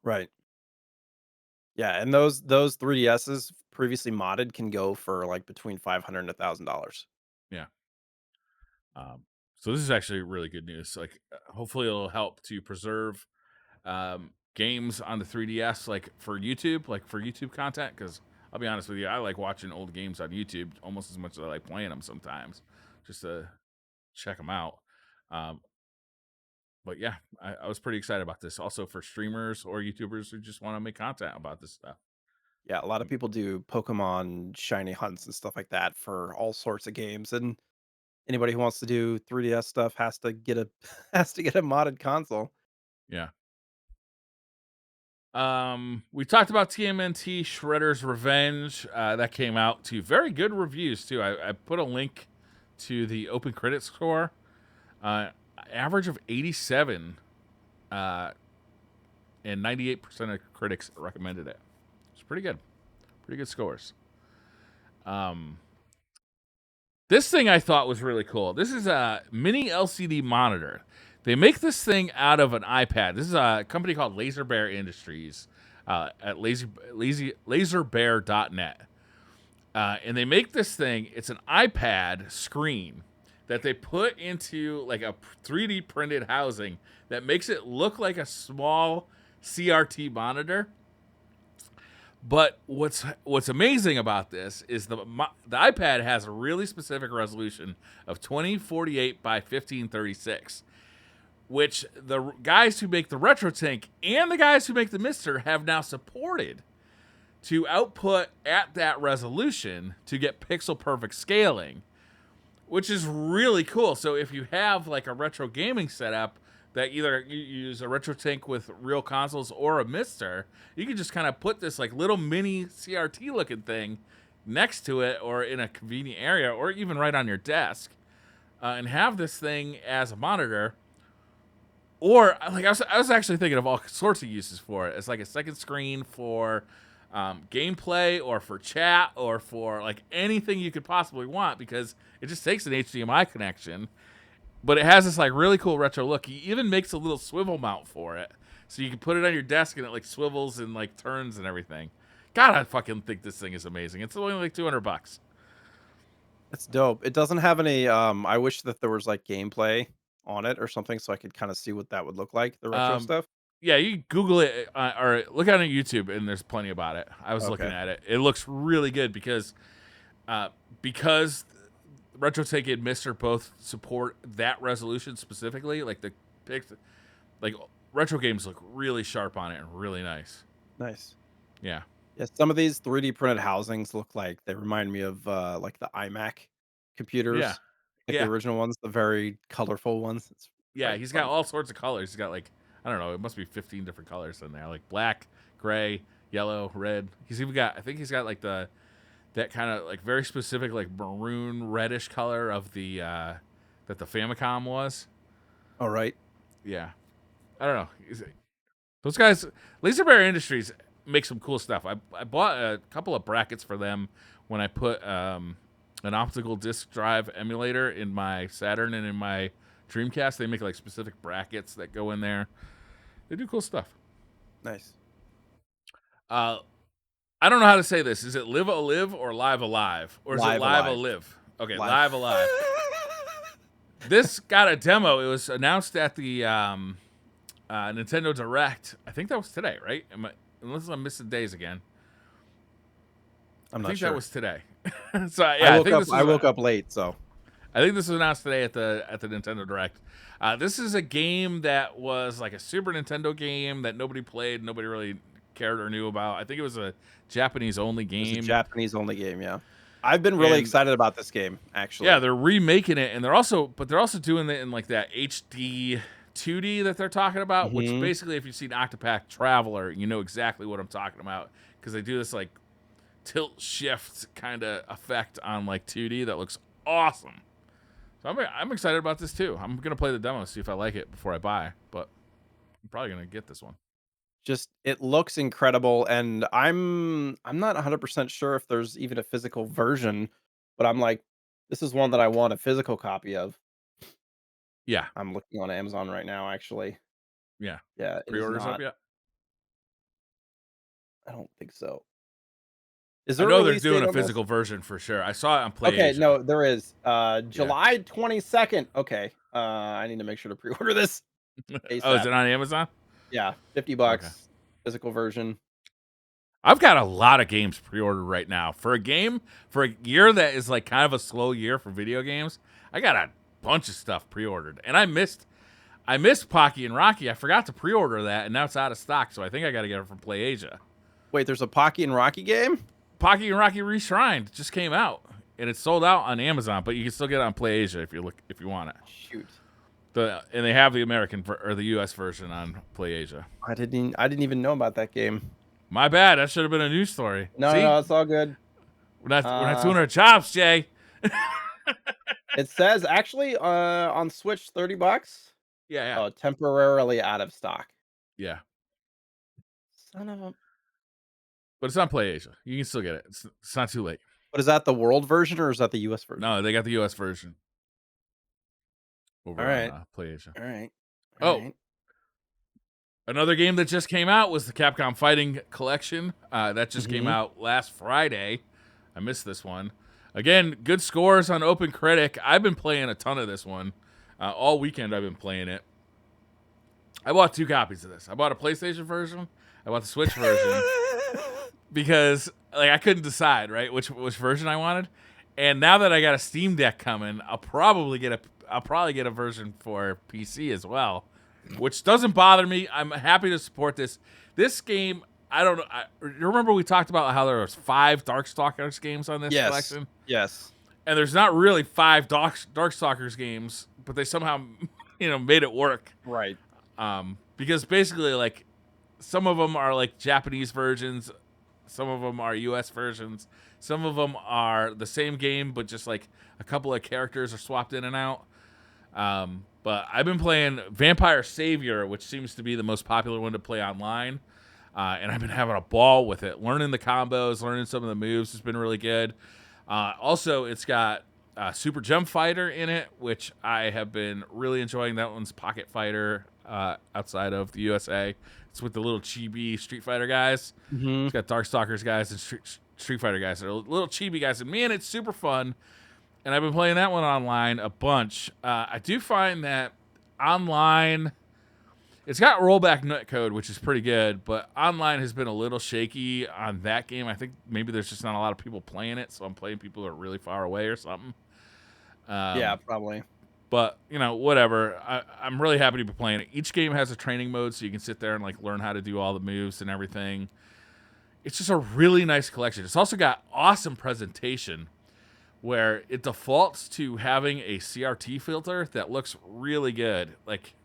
B: right. Yeah, and those 3DSs previously modded can go for like between 500 and $1,000.
A: Yeah. So this is actually really good news. Like, hopefully, it'll help to preserve games on the 3DS, like for YouTube content. Because I'll be honest with you, I like watching old games on YouTube almost as much as I like playing them sometimes, just to check them out. Um, but yeah, I was pretty excited about this. Also for streamers or YouTubers who just want to make content about this stuff.
B: Yeah, a lot of people do Pokemon shiny hunts and stuff like that for all sorts of games, and anybody who wants to do 3DS stuff has to get a has to get a modded console.
A: Yeah. We talked about TMNT Shredder's Revenge. That came out to very good reviews too. I put a link to the Open Critic score. Uh, Average of 87, and 98% of critics recommended it. It's pretty good. Pretty good scores. This thing I thought was really cool. This is a mini LCD monitor. They make this thing out of an iPad. This is a company called Laser Bear Industries at laserbear.net. And they make this thing. It's an iPad screen that they put into like a 3D printed housing that makes it look like a small CRT monitor. But what's amazing about this is the iPad has a really specific resolution of 2048 by 1536, which the guys who make the RetroTink and the guys who make the Mister have now supported to output at that resolution to get pixel perfect scaling, which is really cool. So if you have like a retro gaming setup that either you use a RetroTink with real consoles or a Mister, you can just kind of put this like little mini CRT looking thing next to it or in a convenient area or even right on your desk, and have this thing as a monitor. Or like I was actually thinking of all sorts of uses for it. It's like a second screen for gameplay or for chat or for like anything you could possibly want, because it just takes an HDMI connection. But it has this like really cool retro look. He even makes a little swivel mount for it, so you can put it on your desk and it like swivels and like turns and everything. God, I fucking think this thing is amazing. It's only like $200.
B: It's dope. It doesn't have any, I wish that there was, like, gameplay on it or something so I could kinda see what that would look like, the retro
A: Um,
B: stuff.
A: yeah, you Google it or look at it on YouTube, and there's plenty about it. I was looking
B: Okay.
A: at it. It looks really good because RetroTake and Mister both support that resolution specifically. Like the pics, like retro games look really sharp on it and really nice.
B: Nice.
A: Yeah,
B: Yeah, some of these 3D printed housings look like they remind me of, like, the iMac
A: yeah,
B: computers, like the
A: yeah,
B: original ones, the very colorful ones. It's
A: yeah.
B: quite
A: He's got
B: fun.
A: all sorts of colors. He's got like, I don't know, it must be 15 different colors in there, like black, gray, yellow, red. He's even got, I think he's got like that kind of like very specific like maroon reddish color of the that the Famicom was.
B: Alright.
A: Yeah, I don't know. Those guys, Laser Bear Industries, make some cool stuff. I bought a couple of brackets for them when I put an optical disc drive emulator in my Saturn and in my Dreamcast. They make like specific brackets that go in there. They do cool stuff.
B: Nice.
A: Uh, I don't know how to say this. Is it Live a Live or Live Alive? Or is it
B: Live
A: Live a
B: Alive.
A: Live? Okay,
B: Live.
A: Live Alive. This got a demo. It was announced at the Nintendo Direct. I think that was today, right? Unless I'm missing days again.
B: I'm
A: I
B: not
A: think
B: sure.
A: that was today. So yeah,
B: I woke up late, so
A: I think this was announced today at the Nintendo Direct. This is a game that was like a Super Nintendo game that nobody played, nobody really cared or knew about. I think it was a Japanese only
B: it was a
A: game.
B: Japanese only game, yeah. I've been really
A: And
B: excited about this game,
A: yeah,
B: actually.
A: they're remaking it, and they're also doing it in like that HD 2D that they're talking about, which
B: Mhm.
A: basically, if you've seen Octopath Traveler, you know exactly what I'm talking about because they do this like tilt shift kind of effect on like 2D that looks awesome. So I'm excited about this too. I'm gonna play the demo, see if I like it before I buy, but I'm probably gonna get this one.
B: Just it looks incredible, and I'm not 100% sure if there's even a physical version, but I'm like, this is one that I want a physical copy of.
A: Yeah,
B: I'm looking on Amazon right now, actually.
A: yeah.
B: Yeah, it is
A: Pre-orders up
B: not.
A: yet?
B: I don't think so. Is
A: I
B: there a
A: know they're
B: release
A: doing
B: date
A: a
B: on this?
A: physical version for sure. I saw it on
B: Okay,
A: PlayAsia.
B: no, there is.
A: Yeah.
B: July 22nd. Okay. I need to make sure to pre-order this
A: Oh, is
B: ASAP.
A: it on Amazon?
B: Yeah,
A: Okay.
B: $50 physical version.
A: I've got a lot of games pre-ordered right now. For a year that is like kind of a slow year for video games, I got a bunch of stuff pre-ordered. And I missed Pocky and Rocky. I forgot to pre-order that and now it's out of stock, so I think I got to get it from PlayAsia.
B: Wait, there's a Pocky and Rocky game?
A: Pocky and Rocky Reshrined just came out and it's sold out on Amazon, but you can still get it on PlayAsia if you want it.
B: Shoot.
A: And they have the or the US version on PlayAsia.
B: I didn't even know about that game.
A: My bad. That should have been a news story.
B: No, no,
A: See,
B: no, it's all good.
A: we're not
B: Uh,
A: doing our jobs, Jay.
B: it says actually on Switch $30.
A: Yeah, yeah,
B: Oh, temporarily out of stock.
A: yeah.
B: Son of a.
A: But it's on PlayAsia. You can still get it. It's not too late.
B: But is that the world version or is that the US version?
A: No, they got the US version
B: All
A: over on
B: right.
A: PlayAsia.
B: All right. All
A: Oh,
B: right.
A: another game that just came out was the Capcom Fighting Collection. That just came
B: Mhm.
A: out last Friday. I missed this one. Again, good scores on Open Critic. I've been playing a ton of this one. All weekend I've been playing it. I bought 2 copies of this. I bought a PlayStation version. I bought the Switch version because like I couldn't decide right which version I wanted. And now that I got a Steam Deck coming, I'll probably get a version for PC as well, which doesn't bother me. I'm happy to support this. This game, I don't know. You remember we talked about how there was 5 Darkstalkers games on this
B: Yes.
A: collection,
B: Yes.
A: and there's not really 5 Darkstalkers games, but they somehow made it work.
B: Right.
A: Because basically, like, some of them are like Japanese versions, some of them are US versions, some of them are the same game, but just like a couple of characters are swapped in and out. But I've been playing Vampire Savior, which seems to be the most popular one to play online. And I've been having a ball with it, learning the combos, learning some of the moves. Has been really good. Also, it's got Super Jump Fighter in it, which I have been really enjoying. That one's Pocket Fighter outside of the USA. It's with the little chibi Street Fighter guys.
B: Mhm.
A: It's got Darkstalkers guys and Street Fighter guys. They're little chibi guys. And man, it's super fun. And I've been playing that one online a bunch. I do find that online, it's got rollback netcode, which is pretty good, but online has been a little shaky on that game. I think maybe there's just not a lot of people playing it, so I'm playing people that are really far away or something.
B: Yeah, probably.
A: But whatever. I'm really happy to be playing it. Each game has a training mode, so you can sit there and like learn how to do all the moves and everything. It's just a really nice collection. It's also got awesome presentation, where it defaults to having a CRT filter that looks really good. Like,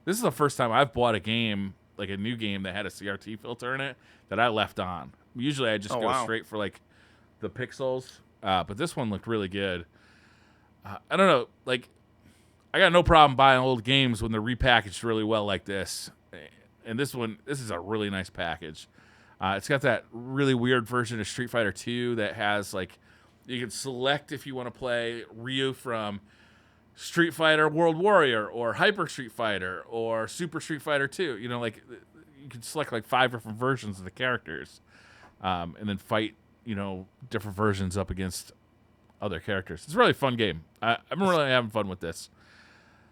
A: this is the first time I've bought a game, like a new game that had a CRT filter in it that I left on. Usually I just
B: Oh,
A: go
B: wow.
A: straight for like the pixels, but this one looked really good. I don't know, like, I got no problem buying old games when they're repackaged really well like this. And this is a really nice package. It's got that really weird version of Street Fighter 2 that has like, you can select if you want to play Ryu from Street Fighter World Warrior or Hyper Street Fighter or Super Street Fighter 2. Like, you can select like 5 different versions of the characters, and then fight, different versions up against other characters. It's a really fun game. I've been really having fun with this.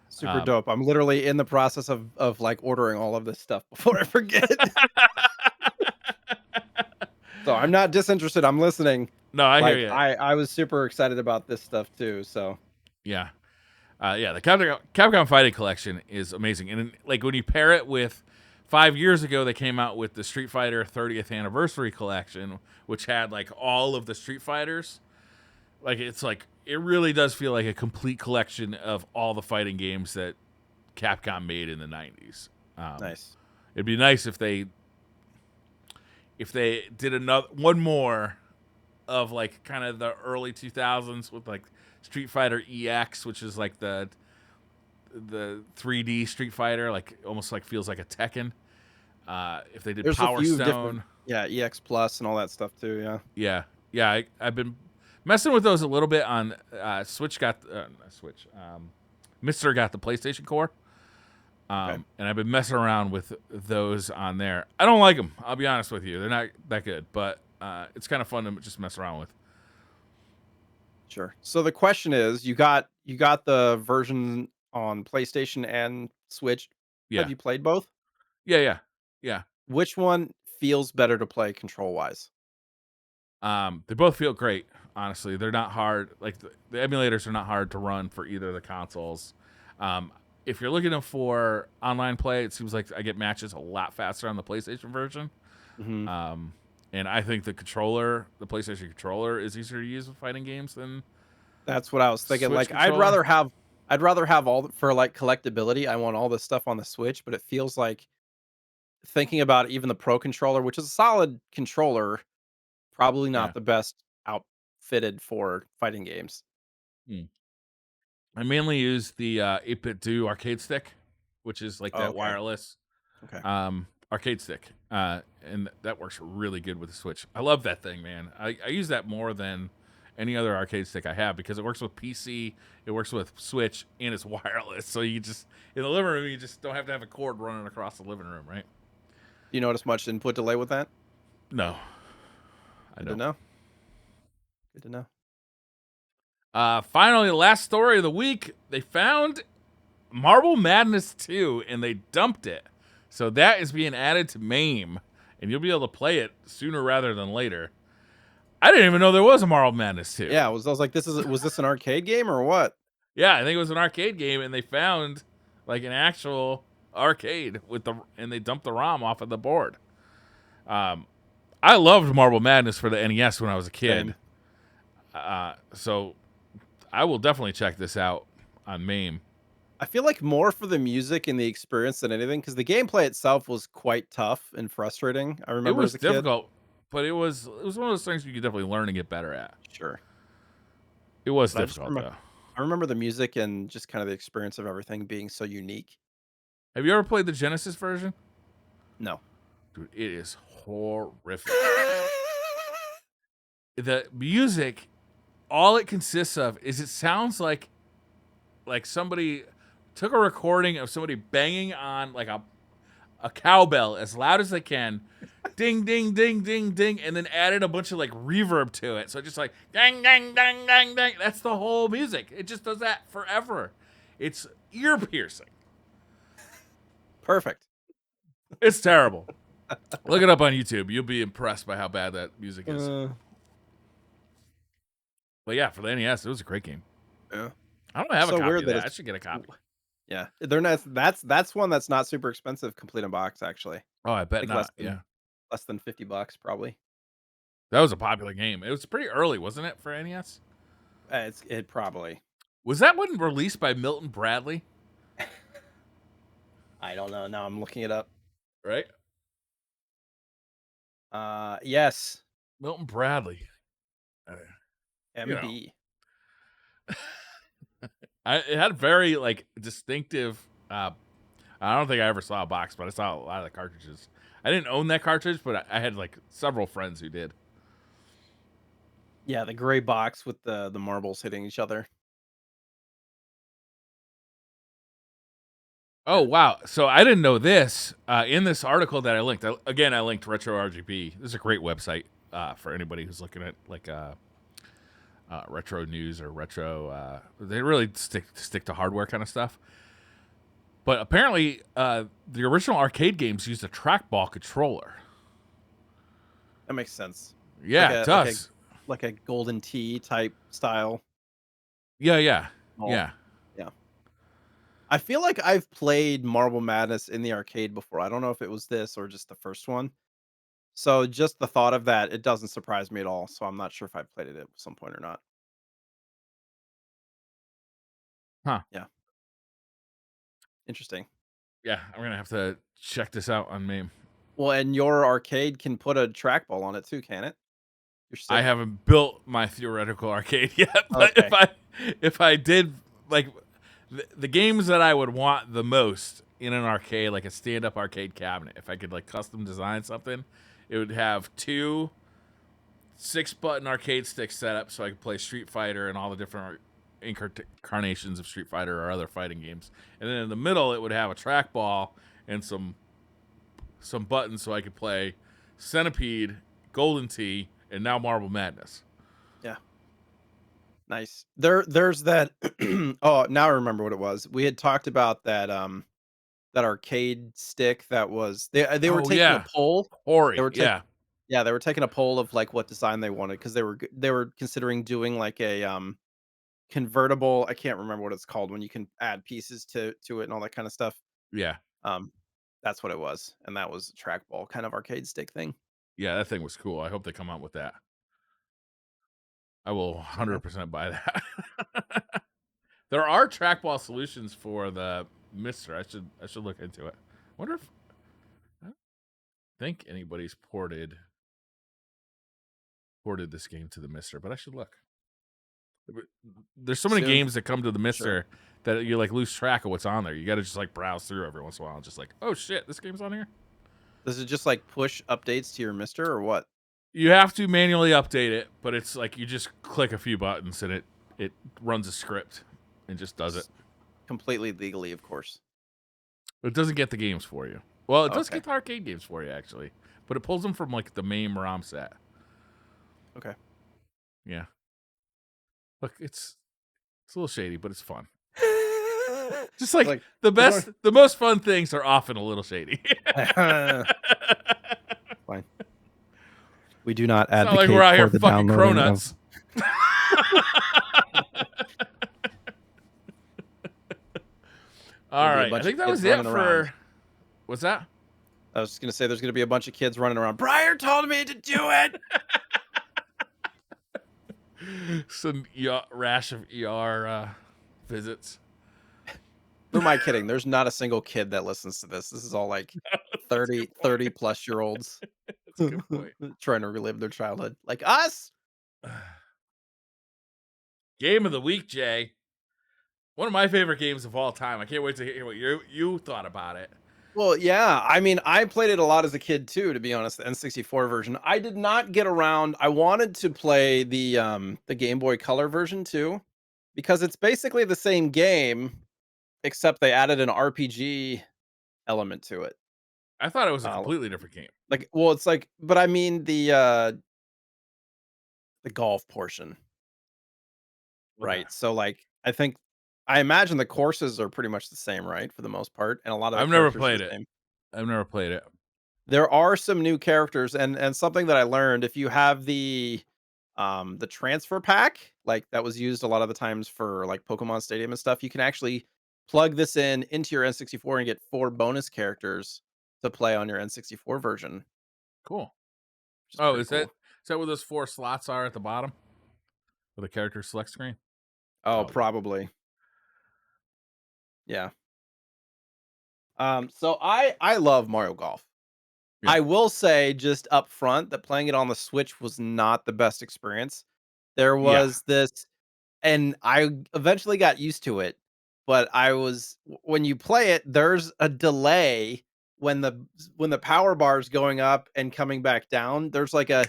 B: Super dope. I'm literally in the process of like ordering all of this stuff before I forget. So I'm not disinterested. I'm listening.
A: No, I hear
B: Like
A: you.
B: I was super excited about this stuff too. So
A: Yeah. Yeah, the Capcom Fighting Collection is amazing. And like when you pair it with 5 years ago, they came out with the Street Fighter 30th Anniversary Collection, which had like all of the Street Fighters. Like it's like it really does feel like a complete collection of all the fighting games that Capcom made in the 90s. Um,
B: Nice.
A: it'd be nice if they did another one more of like kind of the early 2000s with like Street Fighter EX, which is like the 3D Street Fighter, like almost like feels like a Tekken. If they did
B: There's a
A: Power
B: few different,
A: Stone,
B: yeah, EX Plus and all that stuff too. Yeah.
A: yeah, yeah, I've been messing with those a little bit on Switch. Got not Switch. Mister got the PlayStation Core,
B: Okay.
A: and I've been messing around with those on there. I don't like them. I'll be honest with you; they're not that good, but it's kind of fun to just mess around with.
B: Sure. So the question is, you got the version on PlayStation and Switch. Have
A: Yeah,
B: you played both?
A: yeah, yeah, yeah.
B: Which one feels better to play control wise?
A: They both feel great. Honestly, they're not hard. Like the emulators are not hard to run for either of the consoles. Um, if you're looking for online play, it seems like I get matches a lot faster on the PlayStation version.
B: Hmm.
A: Um, and I think the PlayStation controller, is easier to use with fighting games than
B: That's what I was thinking.
A: Switch
B: Like I'd
A: controller.
B: rather have I'd rather have for like collectability. I want all this stuff on the Switch, but it feels like thinking about even the Pro controller, which is a solid controller, probably not
A: Yeah.
B: the best outfitted for fighting games.
A: Hmm. I mainly use the 8-bit Do arcade stick, which is like
B: Oh,
A: that
B: okay.
A: wireless
B: Okay.
A: arcade stick, and that works really good with the Switch. I love that thing, man. I use that more than any other arcade stick I have because it works with PC, it works with Switch, and it's wireless. So you just in the living room, you just don't have to have a cord running across the living room, right?
B: Do you notice much input delay with that?
A: No, I
B: Good to
A: don't.
B: know. Good to know.
A: Finally, the last story of the week. They found Marble Madness 2 and they dumped it. So that is being added to MAME, and you'll be able to play it sooner rather than later. I didn't even know there was a Marble Madness 2.
B: Yeah, I was like, was this an arcade game or what?
A: Yeah, I think it was an arcade game, and they found like an actual arcade and they dumped the ROM off of the board. Um, I loved Marble Madness for the NES when I was a kid,
B: Same.
A: so I will definitely check this out on MAME.
B: I feel like more for the music and the experience than anything, because the gameplay itself was quite tough and frustrating. I
A: It
B: remember as
A: was
B: a kid.
A: difficult, but it was one of those things you could definitely learn and get better at.
B: Sure.
A: It was
B: But
A: difficult though.
B: I remember the music and just kind of the experience of everything being so unique.
A: Have you ever played the Genesis version?
B: No.
A: Dude, it is horrific. The music, all it consists of is it sounds like somebody took a recording of somebody banging on like a cowbell as loud as they can, ding ding ding ding ding, and then added a bunch of like reverb to it. So just like dang dang dang dang dang. That's the whole music. It just does that forever. It's ear piercing.
B: Perfect.
A: It's terrible. Look it up on YouTube. You'll be impressed by how bad that music is.
B: Uh,
A: But yeah, for the NES, it was a great game.
B: yeah.
A: I don't have a
B: So
A: copy
B: weird
A: of
B: that
A: that. I
B: it's
A: should get a copy.
B: yeah. They're not that's one that's not super expensive complete in box actually.
A: Oh, I bet
B: Like
A: not. Yeah.
B: less than $50 probably.
A: That was a popular game. It was pretty early, wasn't it, for NES?
B: It probably.
A: Was that one released by Milton Bradley?
B: I don't know. Now I'm looking it up.
A: Right?
B: Yes.
A: Milton Bradley. Uh, you know,
B: MB.
A: it had very like distinctive. I don't think I ever saw a box, but I saw a lot of the cartridges. I didn't own that cartridge, but I had like several friends who did.
B: Yeah, the gray box with the marbles hitting each other.
A: Oh wow! So I didn't know this. In this article that I linked, I linked Retro RGB. This is a great website for anybody who's looking at like retro news or retro. They really stick to hardware kind of stuff. But apparently, the original arcade games used a trackball controller.
B: That makes sense. Like
A: Yeah, it
B: a
A: does.
B: like a golden tee type style.
A: Yeah, yeah,
B: Oh,
A: yeah.
B: yeah. I feel like I've played Marble Madness in the arcade before. I don't know if it was this or just the first one. So just the thought of that, it doesn't surprise me at all. So I'm not sure if I played it at some point or not.
A: Huh.
B: Yeah, interesting.
A: Yeah, I'm gonna have to check this out on MAME.
B: Well, and your arcade can put a trackball on it too, can it? Your
A: I
B: stick?
A: haven't built my theoretical arcade yet, but
B: Okay.
A: if I did, like, the games that I would want the most in an arcade, like a stand-up arcade cabinet, if I could like custom design something, it would have two 6-button arcade sticks set up so I could play Street Fighter and all the different incarnations of Street Fighter or other fighting games. And then in the middle, it would have a trackball and some buttons so I could play Centipede, Golden Tee, and now Marble Madness.
B: Yeah. Nice. There's that oh, now I remember what it was. We had talked about that arcade stick that was they were
A: Oh
B: taking a
A: yeah,
B: poll. They
A: Ori.
B: were taking
A: Yeah,
B: Yeah, they were taking a poll of like what design they wanted because they were considering doing like a convertible, I can't remember what it's called when you can add pieces to it and all that kind of stuff.
A: yeah,
B: Um that's what it was. And that was a trackball kind of arcade stick thing.
A: yeah. That thing was cool. I hope they come out with that. I will
B: Yeah.
A: 100% buy that. There are trackball solutions for the Mister. I should look into it. Wonder if I don't think anybody's ported this game to the Mister, but I should look. There's so many
B: Soon,
A: games that come to the
B: sure.
A: Mister that you like lose track of what's on there. You got to just like browse through every once in a while, and just like, oh shit, this game's on here.
B: Does it just like push updates to your Mister or what?
A: You have to manually update it, but it's like you just click a few buttons and it runs a script and just does it.
B: S- Completely legally, of course.
A: It doesn't get the games for you. Well, it does
B: Okay.
A: get the arcade games for you actually, but it pulls them from like the main ROM set.
B: Okay.
A: Yeah, look, it's a little shady, but it's fun. Just like
B: Like as long
A: the most fun things are often a little shady.
B: fine. We do not
A: It's not like we're
B: advocate
A: out here
B: for the
A: fucking
B: downloading of
A: cronuts. All
B: gonna be a
A: right, I
B: bunch of
A: think that
B: kids
A: was it
B: running around.
A: for. What's that?
B: I was just gonna say there's gonna be a bunch of kids running around. Briar told me to do it.
A: Some rash of visits.
B: Who am I kidding? There's not a single kid that listens to this. This is all like
A: That's a good
B: 30
A: point.
B: plus year olds
A: That's a good point.
B: trying to relive their childhood. Like us.
A: Game of the week, Jay. One of my favorite games of all time. I can't wait to hear what you thought about it.
B: Well, yeah. I mean, I played it a lot as a kid too, to be honest, the N64 version. I did not get around. I wanted to play the Game Boy Color version too, because it's basically the same game, except they added an RPG element to it.
A: I thought it was a
B: Uh,
A: completely different game.
B: like, well, it's like, but I mean the golf portion,
A: Okay.
B: right? So, like, I imagine the courses are pretty much the same, right, for the most part, and a lot of the
A: I've never
B: characters are
A: played
B: the
A: it.
B: same.
A: I've never played it.
B: There are some new characters, and something that I learned, if you have the transfer pack, like, that was used a lot of the times for, like, Pokemon Stadium and stuff, you can actually plug this in into your N64 and get 4 bonus characters to play on your N64 version, which
A: Cool.
B: is
A: Oh,
B: pretty cool.
A: is that where those 4 slots are at the bottom of the character select screen?
B: Oh,
A: Oh, okay.
B: probably. Yeah. So I love Mario Golf.
A: Yeah.
B: I will say just up front that playing it on the Switch was not the best experience. There
A: Yeah.
B: was this and I eventually got used to it, but when you play it, there's a delay when the power bar is going up and coming back down. There's like a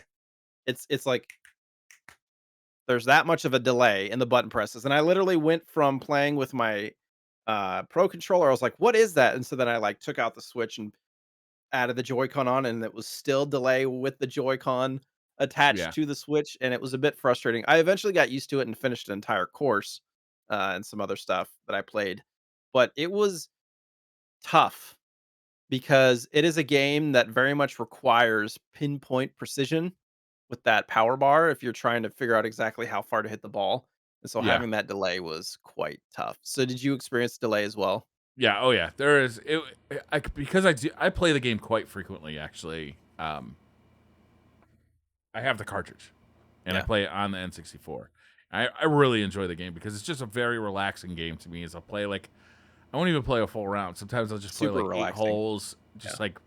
B: it's like there's that much of a delay in the button presses. And I literally went from playing with my pro controller. I was like, what is that? And so then I like took out the Switch and added the Joy-Con on, and it was still delay with the Joy-Con attached
A: Yeah.
B: to the Switch, and it was a bit frustrating. I eventually got used to it and finished an entire course, and some other stuff that I played, but it was tough because it is a game that very much requires pinpoint precision with that power bar if you're trying to figure out exactly how far to hit the ball, and so
A: Yeah.
B: having that delay was quite tough. So did you experience delay as well?
A: Yeah, oh yeah. There is because I play the game quite frequently actually. I have the cartridge and I
B: Yeah.
A: play it on the N64. I really enjoy the game because it's just a very relaxing game to me. As I play like I won't even play a full round. Sometimes I'll just play
B: Super
A: like 8
B: relaxing.
A: holes,
B: Yeah.
A: just like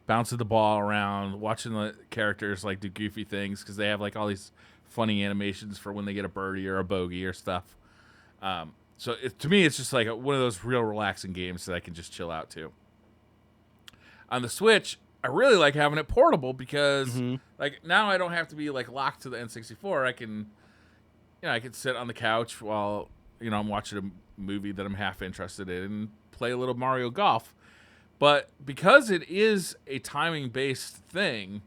A: bouncing the ball around, watching the characters like do goofy things because they have like all these funny animations for when they get a birdie or a bogey or stuff. To me, it's just like one of those real relaxing games that I can just chill out to. On the Switch, I really like having it portable because
B: Hmm.
A: like now I don't have to be like locked to the N64. I can I can sit on the couch while I'm watching a movie that I'm half interested in and play a little Mario Golf. But because it is a timing based thing,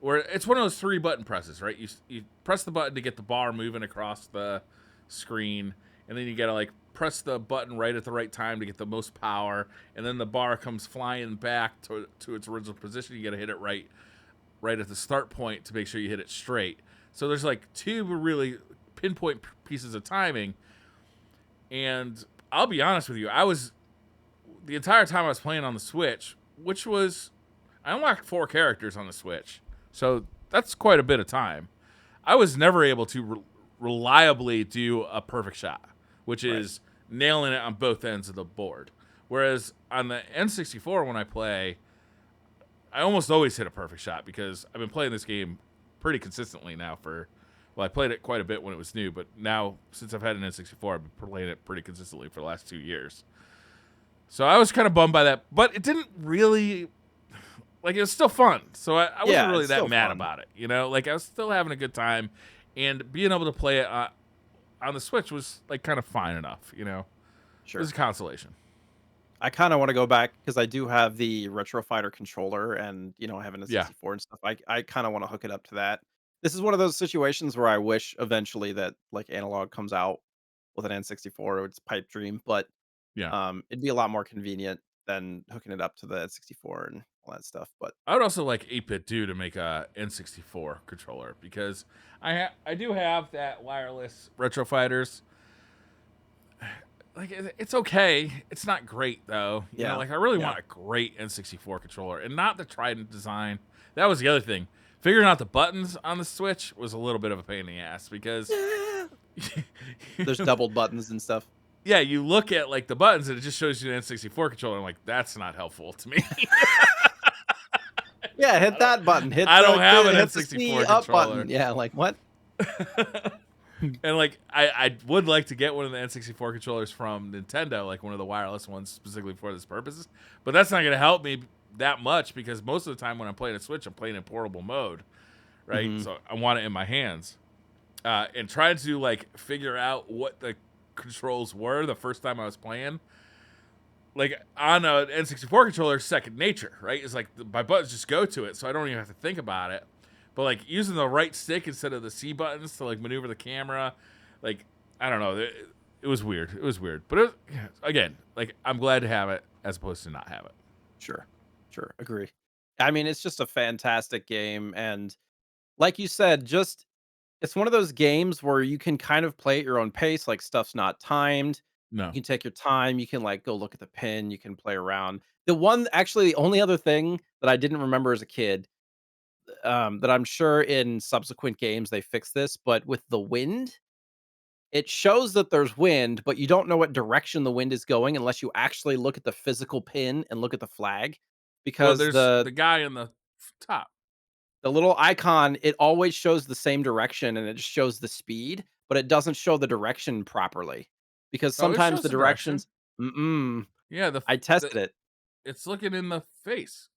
A: where it's one of those 3 button presses, right? You press the button to get the bar moving across the screen, and then you gotta like press the button right at the right time to get the most power, and then the bar comes flying back to its original position. You gotta hit it right at the start point to make sure you hit it straight. So there's like 2 really pinpoint pieces of timing, and I'll be honest with you, I was the entire time I was playing on the Switch, which was I unlocked 4 characters on the Switch, so that's quite a bit of time. I was never able to reliably do a perfect shot, which
B: Right.
A: is nailing it on both ends of the board. Whereas on the N64, when I play, I almost always hit a perfect shot because I've been playing this game pretty consistently now well, I played it quite a bit when it was new, but now since I've had an N64, I've been playing it pretty consistently for the last 2 years. So I was kind of bummed by that, but it didn't really like it was still fun. So I wasn't
B: Yeah,
A: really
B: it's
A: that
B: still
A: mad
B: fun.
A: about it. Like I was still having a good time, and being able to play it on the Switch was like kind of fine enough. It was
B: Sure.
A: a consolation.
B: I kind of want to go back because I do have the Retro Fighter controller and, having a
A: Yeah,
B: 64 and stuff. I kind of want to hook it up to that. This is one of those situations where I wish eventually that like analog comes out with an N64. It's pipe dream, but
A: yeah.
B: it'd be a lot more convenient than hooking it up to the N64 and all that stuff. But
A: I would also like 8-bit do to make a N64 controller because I do have that wireless Retro Fighters. Like it's okay. It's not great though.
B: yeah,
A: Like I really
B: yeah.
A: want a great N64 controller and not the Trident design. That was the other thing. Figuring out the buttons on the Switch was a little bit of a pain in the ass because
B: There's doubled buttons and stuff.
A: yeah, you look at like the buttons and it just shows you an N64 controller. I'm like, that's not helpful to me.
B: Yeah, hit that button.
A: I don't have an
B: Hit the C
A: N64
B: up
A: controller.
B: button. Yeah, like what?
A: And like I would like to get one of the N64 controllers from Nintendo, like one of the wireless ones specifically for this purposes. But that's not going to help me that much because most of the time when I'm playing a Switch, I'm playing in portable mode, right?
B: Hmm.
A: So I want it in my hands. And trying to like figure out what the controls were the first time I was playing, like on a N64 controller, second nature, right? It's like my buttons just go to it, so I don't even have to think about it. But like using the right stick instead of the C buttons to like maneuver the camera, like I don't know, it was weird. It was weird, but again, like I'm glad to have it as opposed to not have it.
B: Sure. Sure. Agree. I mean, it's just a fantastic game. And like you said, just it's one of those games where you can kind of play at your own pace, like stuff's not timed. You
A: No,
B: can take your time. You can like go look at the pin. You can play around. The only other thing that I didn't remember as a kid, that I'm sure in subsequent games they fix this, but with the wind, it shows that there's wind, but you don't know what direction the wind is going unless you actually look at the physical pin and look at the flag,
A: well,
B: because
A: there's the guy in the top.
B: the little icon, it always shows the same direction and it just shows the speed, but it doesn't show the direction properly. Because
A: Oh, it
B: sometimes
A: shows
B: the
A: the direction.
B: directions mm-mm,
A: Yeah,
B: I
A: the
B: tested it.
A: it's looking in the face.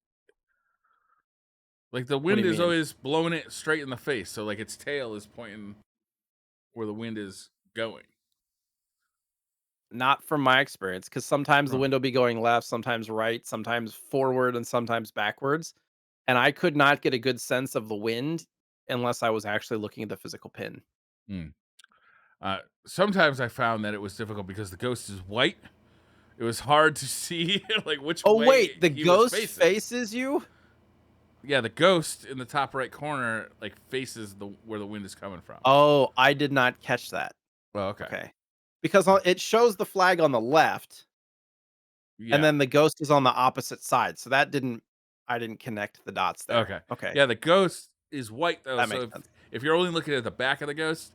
A: Like the
B: What do
A: wind
B: you
A: is
B: mean?
A: always blowing it straight in the face, so like its tail is pointing where the wind is going.
B: Not from my experience, because sometimes the
A: Oh.
B: wind will be going left, sometimes right, sometimes forward, and sometimes backwards. And I could not get a good sense of the wind unless I was actually looking at the physical pin.
A: Hmm. Sometimes I found that it was difficult because the ghost is white. It was hard to see like which
B: Oh
A: way
B: wait, the
A: he was
B: ghost
A: facing.
B: faces you?
A: Yeah, the ghost in the top right corner like faces the where the wind is coming from.
B: Oh, I did not catch that.
A: Well, okay.
B: Okay. Because it shows the flag on the left, and
A: Yeah.
B: then the ghost is on the opposite side. So I didn't connect the dots there.
A: Okay.
B: Okay.
A: Yeah, the ghost is white though,
B: That
A: so
B: makes
A: if
B: sense.
A: if you're only looking at the back of the ghost,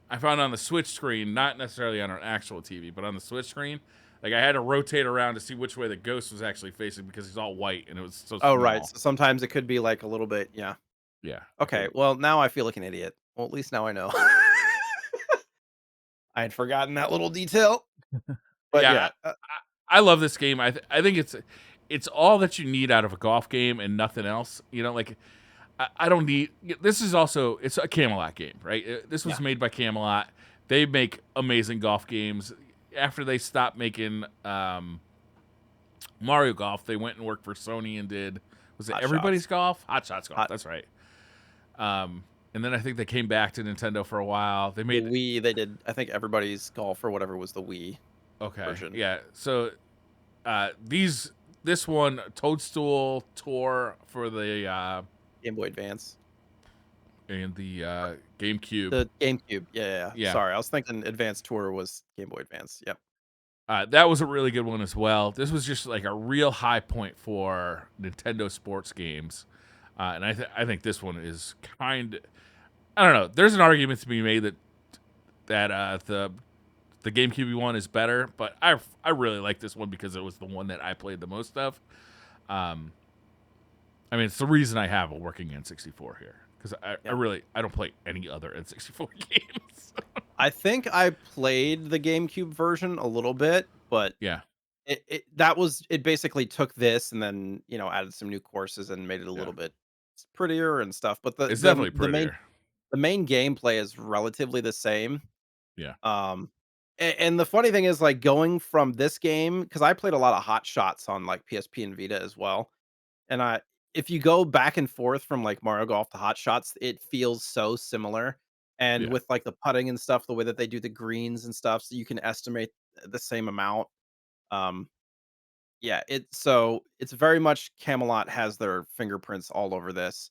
A: I found on the Switch screen, not necessarily on an actual TV, but on the Switch screen, like I had to rotate around to see which way the ghost was actually facing because he's all white and it was so
B: Oh, right.
A: small.
B: So sometimes it could be like a little bit, yeah.
A: Yeah, I
B: Okay,
A: couldn't.
B: well, now I feel like an idiot. Well, at least now I know. I had forgotten that little detail. But
A: Yeah,
B: yeah,
A: I love this game. I think it's all that you need out of a golf game and nothing else. You know, like I don't need. This is also it's a Camelot game, right? This
B: yeah,
A: was made by Camelot. They make amazing golf games. After they stopped making Mario Golf, they went and worked for Sony and did was it
B: hot
A: Everybody's
B: shots.
A: Golf? Hot Shots Golf.
B: Hot
A: That's right. And then I think they came back to Nintendo for a while. They
B: The
A: made
B: Wii, they did I think Everybody's Golf or whatever was the Wii
A: okay,
B: version.
A: yeah. So these this one Toadstool Tour for the
B: Game Boy Advance.
A: and the GameCube.
B: The GameCube. Yeah, yeah, yeah.
A: Yeah,
B: Sorry, I was thinking Advance Tour was Game Boy Advance. Yep.
A: that was a really good one as well. This was just like a real high point for Nintendo sports games, and I think this one is kind. I don't know. There's an argument to be made that the GameCube one is better, but I really like this one because it was the one that I played the most of. Um, I mean, it's the reason I have a working N64 here because I
B: Yeah.
A: really I don't play any other N64 games.
B: I think I played the GameCube version a little bit, but
A: Yeah,
B: it basically took this and then, added some new courses and made it a
A: yeah,
B: little bit prettier and stuff, but
A: it's definitely prettier.
B: the main gameplay is relatively the same.
A: Yeah,
B: Um, and the funny thing is, like, going from this game because I played a lot of Hot Shots on, like, PSP and Vita as well, and I if you go back and forth from, like, Mario Golf to Hot Shots, it feels so similar, and
A: yeah,
B: with, like, the putting and stuff, the way that they do the greens and stuff, so you can estimate the same amount. Um, yeah, it's very much Camelot has their fingerprints all over this,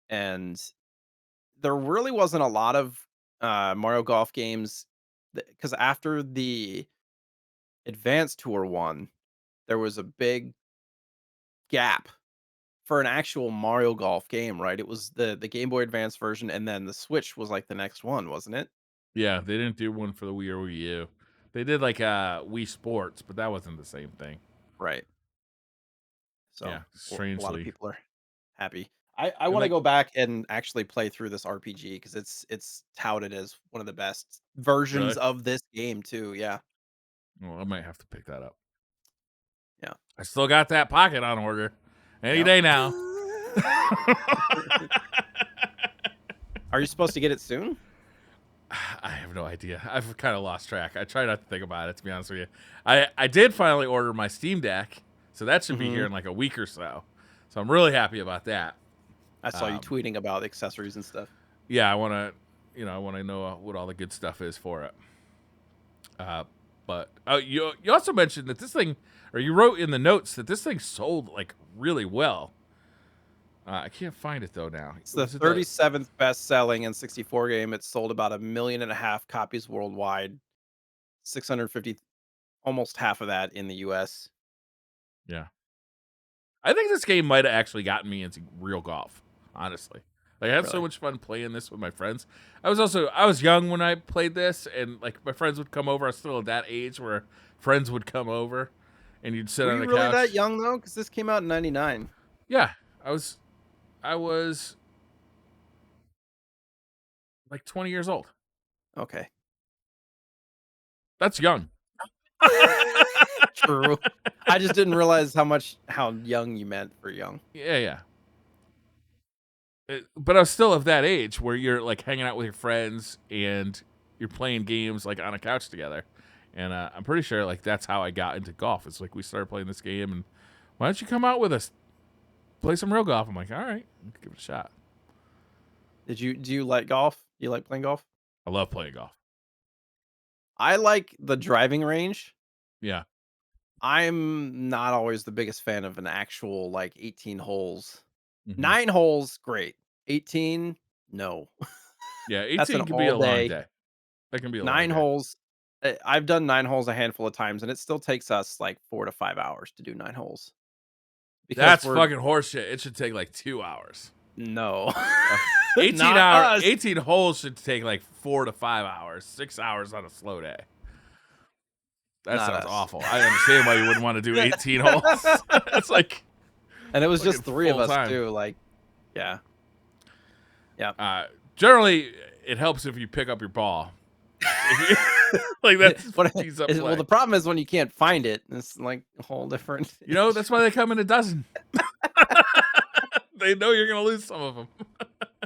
B: and there really wasn't a lot of, Mario Golf games because after the Advanced Tour one, there was a big gap for an actual Mario Golf game, right? It was the Game Boy Advance version, and then the Switch was, like, the next one, wasn't it?
A: yeah. They didn't do one for the Wii or Wii U. They did like Wii Sports, but that wasn't the same thing.
B: Right.
A: Yeah,
B: So, a lot of
A: strangely.
B: people are happy. I
A: And
B: wanna
A: like
B: go back and actually play through this RPG because it's touted as one of the best versions
A: really,
B: of this game too, yeah,
A: well, I might have to pick that up.
B: yeah,
A: I still got that pocket on order any
B: yep.
A: day now.
B: Are you supposed to get it soon?
A: I have no idea. I've kind of lost track. I try not to think about it, to be honest with you. I did finally order my Steam Deck, so that should be here
B: Mhm.
A: in like a week or so. So I'm really happy about that.
B: I saw you
A: Um,
B: tweeting about accessories and stuff.
A: yeah, I want to know what all the good stuff is for it. Uh, but you also mentioned that this thing, or you wrote in the notes that this thing sold like really well. I can't find it though now.
B: It's the
A: Was it the
B: 37th best-selling N64 game. It's sold about 1.5 million copies worldwide, 650 almost half of that in the US.
A: yeah? I think this game might have actually gotten me into real golf, honestly. Like I had so
B: Really?
A: much fun playing this with my friends. I was young when I played this and like my friends would come over. I was still at that age where friends would come over and you'd sit
B: Were
A: on
B: you
A: the
B: really that
A: couch.
B: young, though? Because this came out in '99.
A: Yeah, I was like 20 years old.
B: Okay.
A: That's young.
B: True. I just didn't realize how young you meant for young.
A: Yeah, yeah. But I was still of that age where you're like hanging out with your friends and you're playing games like on a couch together. And I'm pretty sure like that's how I got into golf. It's like we started playing this game and why don't you come out with us? Play some real golf. I'm like, all right, let's give it a shot.
B: Do you like golf? Do you like playing golf?
A: I love playing golf.
B: I like the driving range.
A: Yeah.
B: I'm not always the biggest fan of an actual, like, 18 holes.
A: Hmm.
B: 9 holes, great. 18, no.
A: Yeah.
B: That's an
A: 18 can be
B: all
A: a long
B: day.
A: day. That can be a long
B: 9
A: day.
B: holes I've done 9 holes a handful of times, and it still takes us, like, 4 to 5 hours to do 9 holes because
A: That's
B: we're
A: fucking horseshit. It should take like 2 hours.
B: no. Not us.
A: 18 holes should take like 4 to 5 hours, 6 hours on a slow day. That
B: Not
A: sounds
B: us.
A: awful. I understand why you wouldn't want to do 18 holes. It's like
B: And it was
A: fucking
B: just 3 of
A: full
B: us
A: time.
B: too, like yeah. Yep.
A: Generally, it helps if you pick up your ball. If you, like that's
B: What
A: speeds up
B: well,
A: play.
B: the problem is when you can't find it, it's like a whole different
A: You know, that's why they come in a dozen. They know you're gonna lose some of them.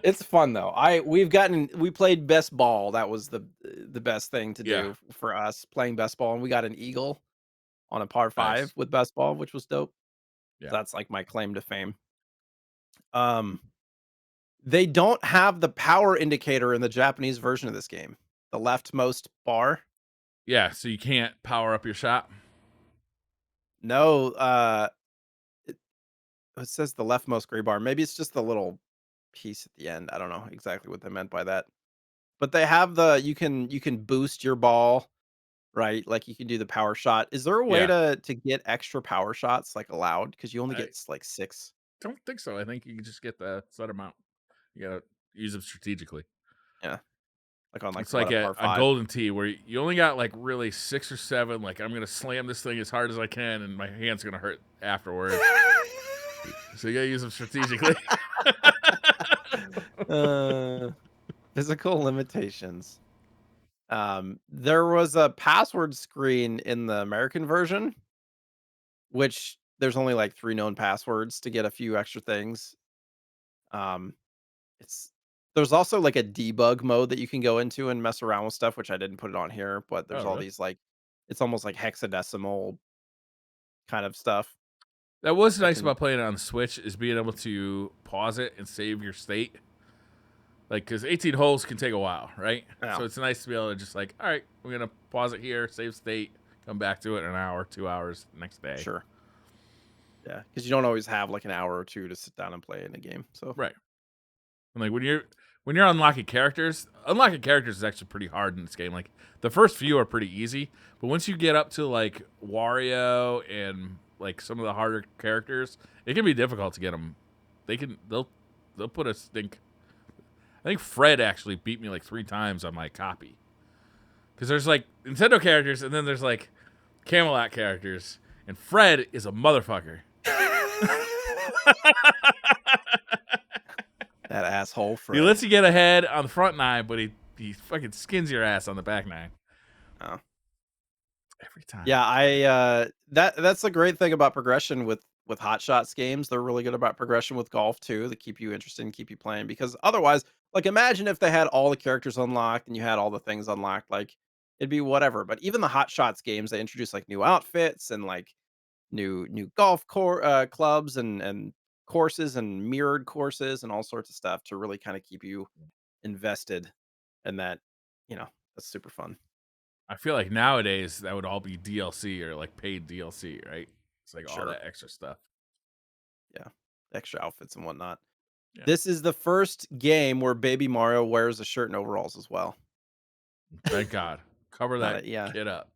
B: It's fun though. We played best ball. That was the best thing to
A: Yeah,
B: do for us, playing best ball, and we got an eagle on a par 5
A: nice.
B: with best ball, which was dope.
A: Yeah,
B: That's like my claim to fame. Um, they don't have the power indicator in the Japanese version of this game. The leftmost bar.
A: yeah. So you can't power up your shot.
B: No, it, it says the leftmost gray bar. Maybe it's just the little piece at the end. I don't know exactly what they meant by that. But they have the you can boost your ball, right? Like you can do the power shot. Is there a way
A: Yeah,
B: to get extra power shots like allowed? Because you only
A: I
B: get like 6.
A: don't think so. I think you can just get the set amount. You gotta use them strategically.
B: Yeah, like on like
A: It's
B: what
A: like
B: a par
A: a
B: 5.
A: golden tee where you only got like really 6 or 7. Like I'm gonna slam this thing as hard as I can, and my hand's gonna hurt afterwards. So you gotta use them strategically.
B: uh, physical limitations. There was a password screen in the American version, which there's only like 3 known passwords to get a few extra things. Um, it's there's also like a debug mode that you can go into and mess around with stuff, which I didn't put it on here, but there's
A: Oh,
B: all
A: really?
B: these like it's almost like hexadecimal kind of stuff
A: That was
B: that
A: nice
B: can
A: about playing it on the Switch is being able to pause it and save your state. Like, because 18 holes can take a while, right?
B: oh,
A: So it's nice to be able to just like, all right, we're gonna pause it here, save state, come back to it in an hour, 2 hours next day.
B: sure. Yeah, because you don't always have like an hour or 2 to sit down and play in a game. So,
A: Right. And like when you're unlocking characters is actually pretty hard in this game. Like the first few are pretty easy, but once you get up to like Wario and like some of the harder characters, it can be difficult to get them. They'll put a stink. I think Fred actually beat me like 3 times on my copy because there's like Nintendo characters and then there's like Camelot characters, and Fred is a motherfucker.
B: that asshole
A: He
B: Fred.
A: lets you get ahead on the front 9, but he fucking skins your ass on the back 9
B: Oh.
A: every time.
B: Yeah, that's the great thing about progression with Hot Shots games. They're really good about progression with golf too, to keep you interested and keep you playing because otherwise, like imagine if they had all the characters unlocked and you had all the things unlocked, like it'd be whatever. But even the Hot Shots games, they introduce like new outfits and like new clubs and courses and mirrored courses and all sorts of stuff to really kind of keep you invested in that, you know, that's super fun.
A: I feel like nowadays that would all be DLC or like paid DLC, right? It's like all
B: Sure.
A: that extra stuff.
B: Yeah. Extra outfits and whatnot.
A: Yeah.
B: This is the first game where Baby Mario wears a shirt and overalls as well.
A: Thank God. Cover
B: Not
A: that
B: a yeah,
A: kid up.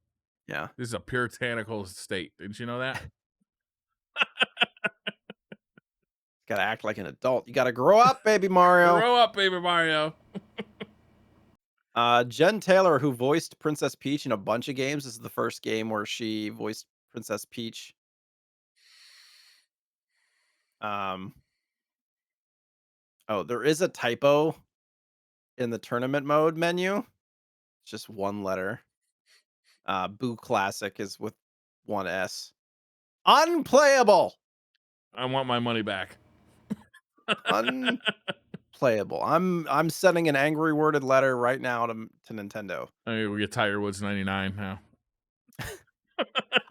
B: yeah.
A: This is a puritanical state. Didn't you know that?
B: Gotta act like an adult. You gotta grow up, Baby Mario.
A: Grow up, baby Mario.
B: Jen Taylor, who voiced Princess Peach in a bunch of games, this is the first game where she voiced Princess Peach. Um, oh, there is a typo in the tournament mode menu. It's just one letter. Boo Classic is with one S. Unplayable.
A: I want my money back.
B: Unplayable. I'm sending an angry worded letter right now to Nintendo.
A: I mean, we get Tiger Woods 99 now.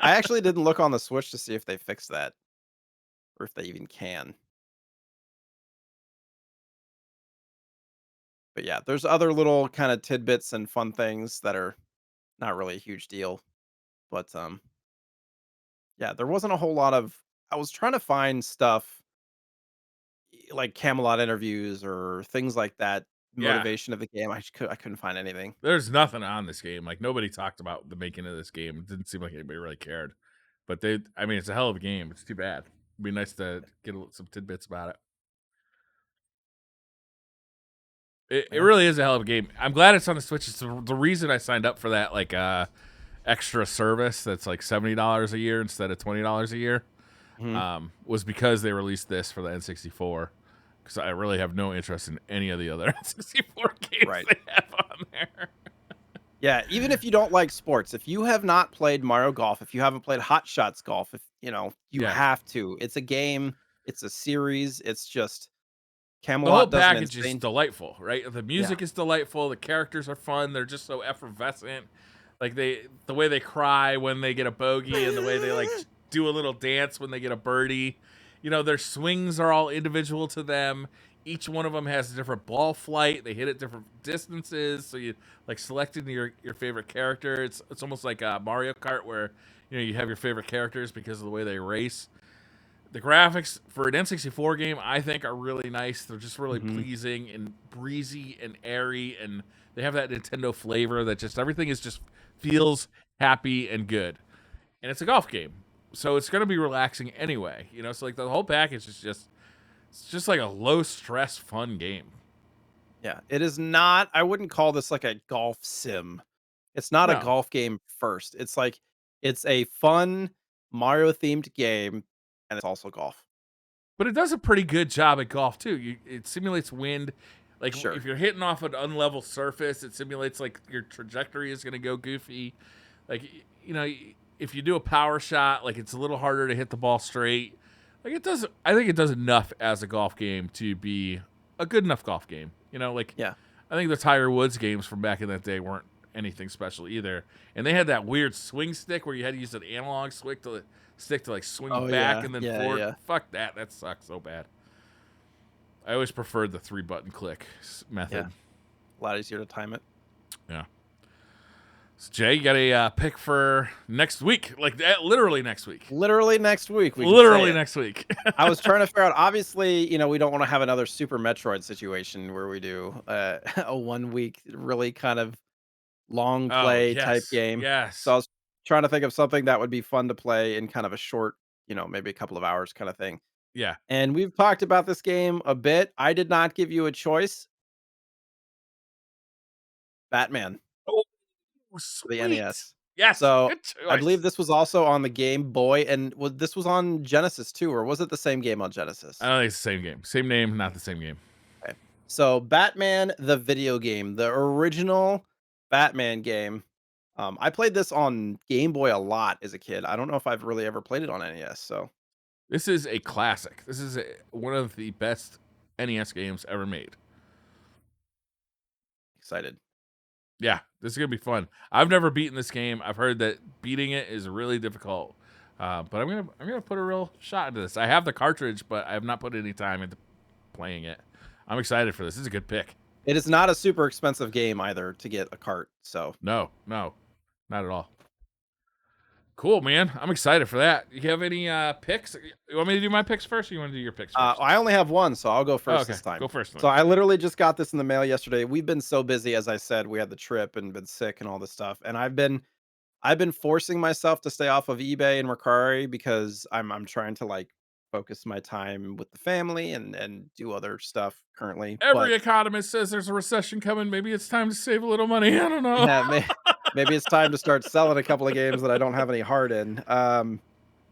B: I actually didn't look on the Switch to see if they fixed that or if they even can. But yeah, there's other little kind of tidbits and fun things that are not really a huge deal. But yeah, there wasn't a whole lot of I was trying to find stuff like Camelot interviews or things like that,
A: Yeah.
B: motivation of the game. I couldn't find anything.
A: There's nothing on this game. Like nobody talked about the making of this game. It didn't seem like anybody really cared. But I mean, it's a hell of a game. It's too bad. It'd be nice to get some tidbits about it. It
B: Yeah.
A: really is a hell of a game. I'm glad it's on the Switch. It's the reason I signed up for that like extra service that's like $70 a year instead of $20 a year.
B: Mhm.
A: Was because they released this for the N64. Because I really have no interest in any of the other N64 games
B: Right.
A: they have on there.
B: Yeah, even if you don't like sports, if you have not played Mario Golf, if you haven't played Hot Shots Golf, if you
A: Yeah,
B: have to. It's a game, it's a series, it's just
A: the whole
B: Camelot does an
A: package is
B: insane.
A: delightful, right? The
B: Yeah.
A: music is delightful. The characters are fun. They're just so effervescent. Like the way they cry when they get a bogey, and the way they like do a little dance when they get a birdie. Their swings are all individual to them. Each one of them has a different ball flight. They hit at different distances. So you like selecting your favorite character. It's almost like Mario Kart, where you have your favorite characters because of the way they race. The graphics for an N64 game, I think, are really nice. They're just really
B: Mhm.
A: pleasing and breezy and airy, and they have that Nintendo flavor that just everything is just feels happy and good. And it's a golf game, so it's going to be relaxing anyway. So like the whole package is just like a low stress, fun game.
B: Yeah, it is not. I wouldn't call this like a golf sim. It's not a
A: No,
B: golf game first. It's like it's a fun Mario themed game and it's also golf.
A: but it does a pretty good job at golf too. It simulates wind. Like
B: Sure.
A: if you're hitting off an unlevel surface, it simulates like your trajectory is going to go goofy. Like if you do a power shot, like it's a little harder to hit the ball straight. Like it does. I think it does enough as a golf game to be a good enough golf game. Like
B: Yeah.
A: I think the Tiger Woods games from back in that day weren't anything special either. And they had that weird swing stick where you had to use an analog stick to like swing
B: Oh
A: back
B: yeah.
A: and then
B: Yeah,
A: forward.
B: yeah.
A: Fuck that. That sucks so bad. I always preferred the 3-button click
B: Yeah.
A: method.
B: A lot easier to time it.
A: Yeah. So Jay, you got a pick for next week? Like literally next week.
B: Literally next week we could say
A: Literally
B: it.
A: next week.
B: I was trying to figure out obviously, we don't want to have another Super Metroid situation where we do a 1 week really kind of long
A: Oh
B: play type
A: yes,
B: game. So
A: yes,
B: I was trying to think of something that would be fun to play in kind of a short, maybe a couple of hours kind of thing.
A: yeah.
B: And we've talked about this game a bit. I did not give you a choice. Batman
A: Oh,
B: for the
A: sweet.
B: NES.
A: Yes,
B: So
A: good
B: I believe
A: choice.
B: this was also on the Game Boy, and this was on Genesis too, or was it the same game on
A: I
B: Genesis?
A: don't think it's the same game. Same name, not the same game.
B: Okay. So Batman the video game, the original Batman game. I played this on Game Boy a lot as a kid. I don't know if I've really ever played it on NES. So
A: This is a classic. This is one of the best NES games ever made.
B: excited.
A: Yeah, this is gonna be fun. I've never beaten this game. I've heard that beating it is really difficult. But I'm gonna put a real shot into this. I have the cartridge, but I have not put any time into playing it. I'm excited for this. This is a good pick.
B: It is not a super expensive game either to get a cart. So
A: No, no, not at all. Cool, man. I'm excited for that. You have any picks? You want me to do my picks first, or you want to do your picks first?
B: I only have one, so I'll go
A: Oh,
B: first
A: okay,
B: this time.
A: go first
B: So
A: then.
B: I literally just got this in the mail yesterday. We've been so busy, as I said, we had the trip and been sick and all this stuff, and I've been forcing myself to stay off of eBay and Mercari because I'm trying to like focus my time with the family and do other stuff currently.
A: Every
B: But
A: economist says there's a recession coming. Maybe it's time to save a little money. I don't know.
B: yeah, maybe it's time to start selling a couple of games that I don't have any heart in.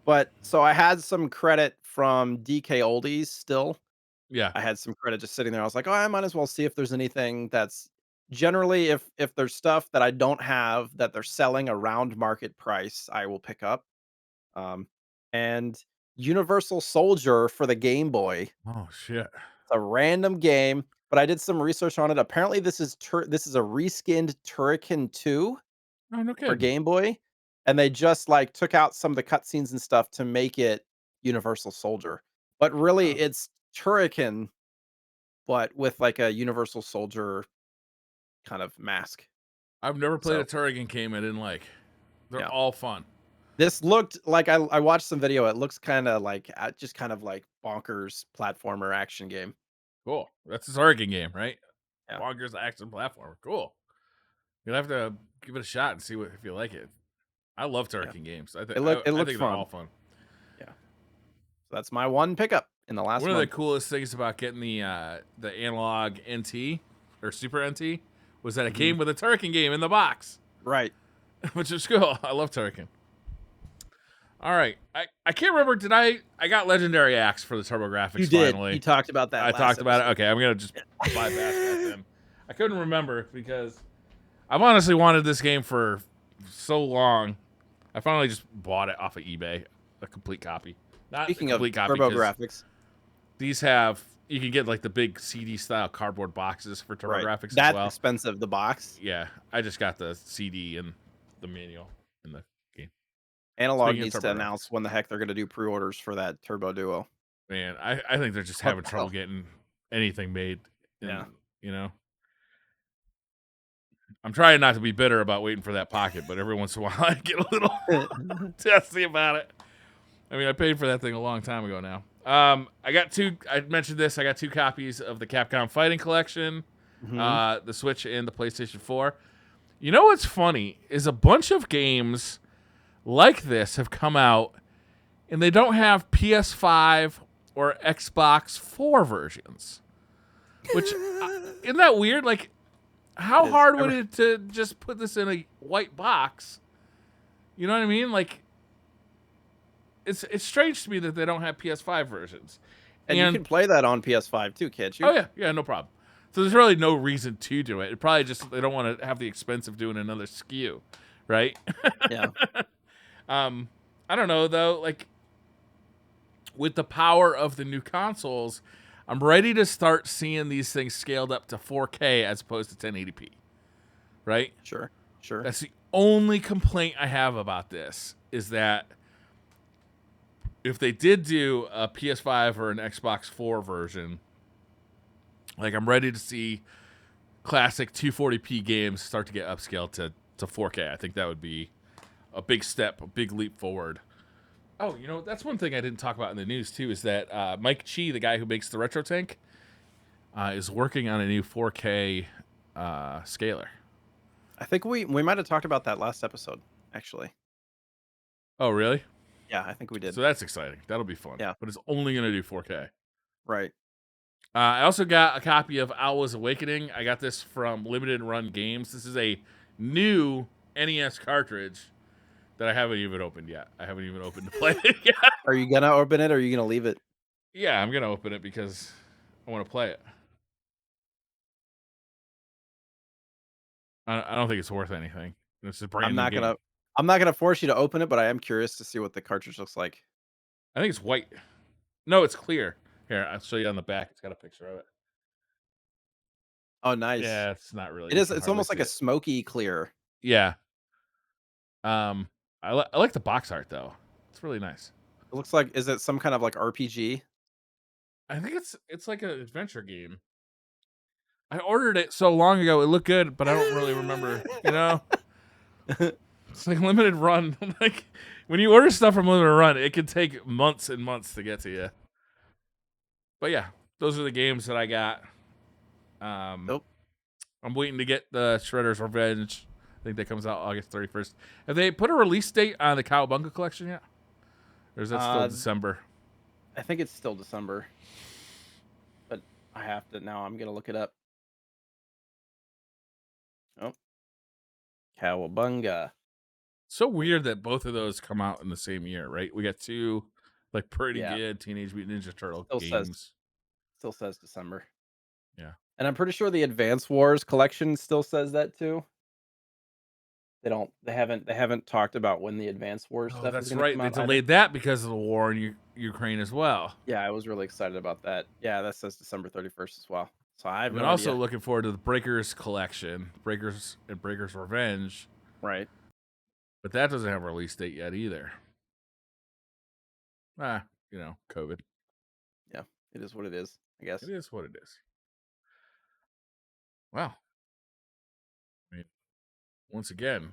B: But so I had some credit from DK Oldies still.
A: Yeah.
B: I had some credit just sitting there. I was like, "Oh, I might as well see if there's anything that's generally if there's stuff that I don't have that they're selling around market price, I will pick up." Um, and Universal Soldier for the Game Boy. It's
A: Oh shit.
B: a random game, but I did some research on it. Apparently, this is a reskinned Turrican 2
A: Oh no
B: for
A: kidding.
B: Game Boy, and they just like took out some of the cutscenes and stuff to make it Universal Soldier. But really,
A: Oh,
B: it's Turrican, but with like a Universal Soldier kind of mask.
A: I've never played a
B: So
A: Turrican game I didn't like. They're
B: yeah.
A: all fun.
B: This looked like I watched some video. It looks kind of like just kind of like bonkers platformer action game.
A: Cool. That's a Turrican game, right?
B: Yeah,
A: Bonkers action platformer. Cool. You'll have to give it a shot and see if you like it. I love
B: yeah.
A: Turrican games.
B: It looked it
A: I
B: looked
A: think they're all
B: fun.
A: fun.
B: Yeah. So that's my one pickup in the last
A: One of the
B: month.
A: coolest things about getting the analog NT or Super NT was that it
B: Mhm.
A: came with a Turrican game in the box,
B: Right.
A: which is cool. I love Turrican. All right, I can't remember. Did I got Legendary Axe for the TurboGrafx
B: You did. You
A: finally?
B: talked about that
A: I
B: last
A: talked about it.
B: episode.
A: Okay, I'm gonna just bypass that then. I couldn't remember because I've honestly wanted this game for so long. I finally just bought it off of eBay, a complete copy. Not a
B: Speaking of
A: complete copy because
B: TurboGrafx,
A: these have you can get like the big CD style cardboard boxes for
B: right?
A: TurboGrafx as
B: That's
A: well.
B: expensive. The box.
A: Yeah, I just got the CD and the manual in the game.
B: Analog
A: Speaking of
B: needs to announce
A: TurboGrafx,
B: when the heck they're going to do pre-orders for that Turbo Duo.
A: man, I think they're just
B: What
A: having
B: the
A: trouble
B: hell?
A: getting anything made.
B: Yeah.
A: And you know, I'm trying not to be bitter about waiting for that pocket, but every once in a while I get a little testy about it. I mean, I paid for that thing a long time ago now. I got two. I mentioned this. I got 2 copies of the Capcom Fighting Collection,
B: Mhm.
A: the Switch and the PlayStation 4. You know what's funny is a bunch of games like this have come out, and they don't have PS5 or Xbox 4 versions. Which isn't that weird? Like, how
B: It is.
A: hard would it to just put this in a white box? You know what I mean? Like, it's strange to me that they don't have PS5 versions.
B: And you can play that on PS5 too, can't you?
A: Oh yeah, no problem. So there's really no reason to do it. It probably just they don't want to have the expense of doing another SKU, right?
B: Yeah.
A: I don't know though. Like with the power of the new consoles, I'm ready to start seeing these things scaled up to 4K as opposed to 1080p. Right?
B: Sure. Sure.
A: That's the only complaint I have about this is that if they did do a PS5 or an Xbox 4 version, like I'm ready to see classic 240p games start to get upscaled to 4K. I think that would be a big step, a big leap forward. Oh, you know, that's one thing I didn't talk about in the news too is that Mike Chi, the guy who makes the Retro Tank, is working on a new 4K scaler.
B: I think we might have talked about that last episode, actually.
A: Oh, really?
B: Yeah, I think we did.
A: So that's exciting. That'll be fun.
B: Yeah.
A: But it's only going to do 4K.
B: Right.
A: I also got a copy of Owl's Awakening. I got this from Limited Run Games. This is a new NES cartridge that I haven't even opened yet. I haven't even opened to play it yet.
B: Are you gonna open it or are you gonna leave it?
A: Yeah, I'm going to open it because I want to play it. I don't think it's worth anything. It's a brand
B: I'm
A: new
B: not
A: game.
B: gonna I'm not gonna force you to open it, but I am curious to see what the cartridge looks like.
A: I think it's white. No, it's clear. Here, I'll show you on the back. It's got a picture of it.
B: Oh, nice.
A: Yeah, it's not really.
B: It
A: You
B: is
A: can
B: it's
A: hardly
B: almost
A: see
B: like a
A: it.
B: smoky clear.
A: Yeah. I like the box art though. It's really nice.
B: It looks like is it some kind of like RPG?
A: I think it's like an adventure game. I ordered it so long ago. It looked good, but I don't really remember. You know, it's like limited run. Like when you order stuff from limited run, it can take months and months to get to you. But yeah, those are the games that I got. Um,
B: Nope.
A: I'm waiting to get the Shredder's Revenge. I think that comes out August 31st. Have they put a release date on the Cowabunga collection yet? Or is that still December?
B: I think it's still December. But I have to now I'm gonna look it up. Oh. Cowabunga.
A: So weird that both of those come out in the same year, right? We got 2 like pretty
B: Yeah.
A: good Teenage Mutant Ninja Turtle
B: Still says
A: games.
B: still says December.
A: Yeah.
B: And I'm pretty sure the Advance Wars collection still says that too. They haven't talked about when the Advance Wars
A: Oh,
B: stuff is
A: that's
B: gonna
A: right.
B: come
A: They
B: out either.
A: delayed that because of the war in Ukraine as well.
B: Yeah, I was really excited about that. Yeah, that says December 31st as well. So I have
A: I've
B: no
A: been also
B: idea.
A: looking forward to the Breakers collection, Breakers and Breakers Revenge,
B: Right.
A: but that doesn't have a release date yet either. You know, COVID.
B: Yeah. It is what it is, I guess.
A: It is what it is. Well, I mean, once again,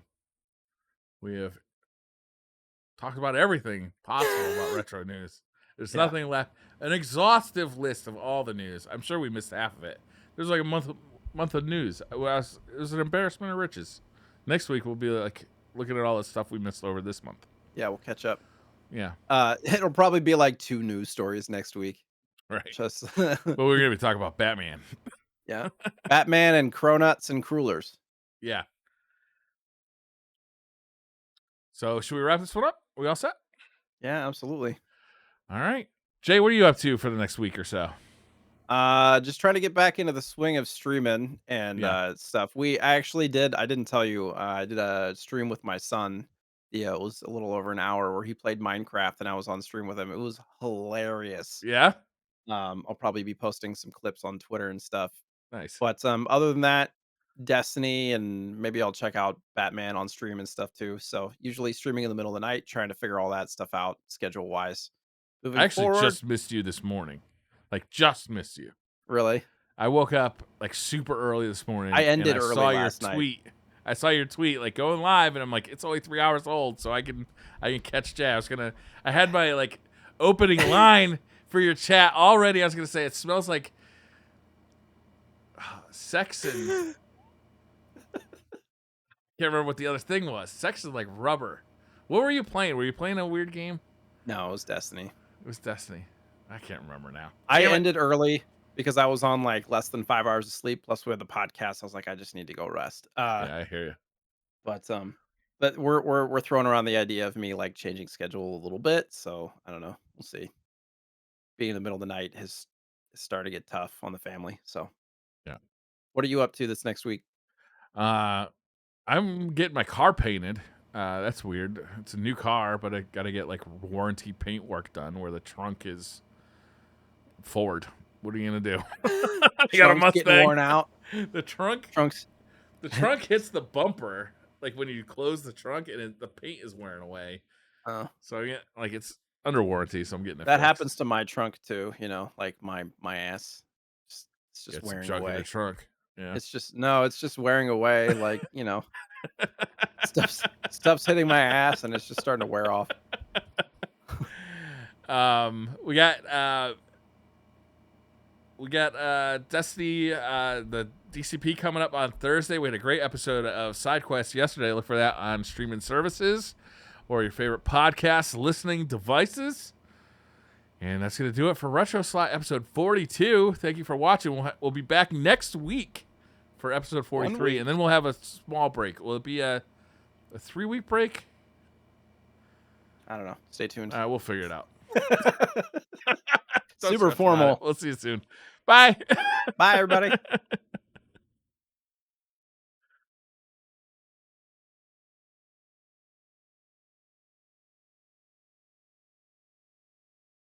A: we have talked about everything possible about retro news. There's
B: Yeah.
A: nothing left. An exhaustive list of all the news. I'm sure we missed half of it. There's like a month of news. It was an embarrassment of riches. Next week we'll be like looking at all the stuff we missed over this month.
B: Yeah, we'll catch up.
A: Yeah,
B: It'll probably be like 2 news stories next week.
A: right.
B: Just
A: But we're gonna be talking about Batman.
B: Yeah. Batman and Cronuts and Crullers.
A: Yeah. So should we wrap this one up? We all set?
B: Yeah, absolutely.
A: All right. Jay, what are you up to for the next week or so?
B: Just trying to get back into the swing of streaming and
A: Yeah.
B: stuff. I didn't tell you, I did a stream with my son. Yeah, it was a little over an hour where he played Minecraft and I was on stream with him. It was hilarious.
A: Yeah?
B: I'll probably be posting some clips on Twitter and stuff.
A: Nice.
B: But other than that, Destiny, and maybe I'll check out Batman on stream and stuff too. So usually streaming in the middle of the night, trying to figure all that stuff out schedule wise.
A: I
B: Moving
A: actually
B: forward,
A: just missed you this morning. Like, just missed you.
B: really,
A: I woke up like super early this morning
B: I
A: and
B: ended
A: I
B: early
A: saw your
B: last night.
A: tweet. I saw your tweet like going live and I'm like, it's only 3 hours old, so I can catch Jay. I had my like opening line for your chat already. I was gonna say it smells like sex and can't remember what the other thing was. Sex and like rubber. What were you playing? Were you playing a weird game?
B: No, it was Destiny.
A: It was Destiny. I can't remember now.
B: I
A: Damn it.
B: ended early because I was on like less than 5 hours of sleep. Plus, we had the podcast. I was like, I just need to go rest.
A: Yeah, I hear you.
B: But but we're throwing around the idea of me like changing schedule a little bit. So I don't know. We'll see. Being in the middle of the night has started to get tough on the family. So
A: Yeah.
B: what are you up to this next week?
A: Uh I'm getting my car painted. That's weird. It's a new car, but I gotta get like warranty paint work done where the trunk is forward. What are you gonna do? I got a
B: Trunks getting
A: Mustang.
B: worn out.
A: The trunk
B: Trunks.
A: hits the bumper like when you close the trunk and the paint is wearing away.
B: Uh,
A: So I get like it's under warranty, so I'm getting it
B: that
A: fixed.
B: happens to my trunk too. You know, like my ass. It's just
A: Get some
B: wearing
A: junk in the
B: away.
A: trunk. Yeah.
B: It's just no. It's just wearing away. Like stuff's hitting my ass, and it's just starting to wear off.
A: We got Destiny, the DCP coming up on Thursday. We had a great episode of Side Quest yesterday. Look for that on streaming services or your favorite podcast listening devices. And that's going to do it for RetroSlot episode 42. Thank you for watching. We'll be back next week for episode 43, and then we'll have a small break. Will it be a 3-week break?
B: I don't know. Stay tuned.
A: We'll figure it out.
B: Super formal.
A: We'll see you soon. Bye.
B: Bye, everybody.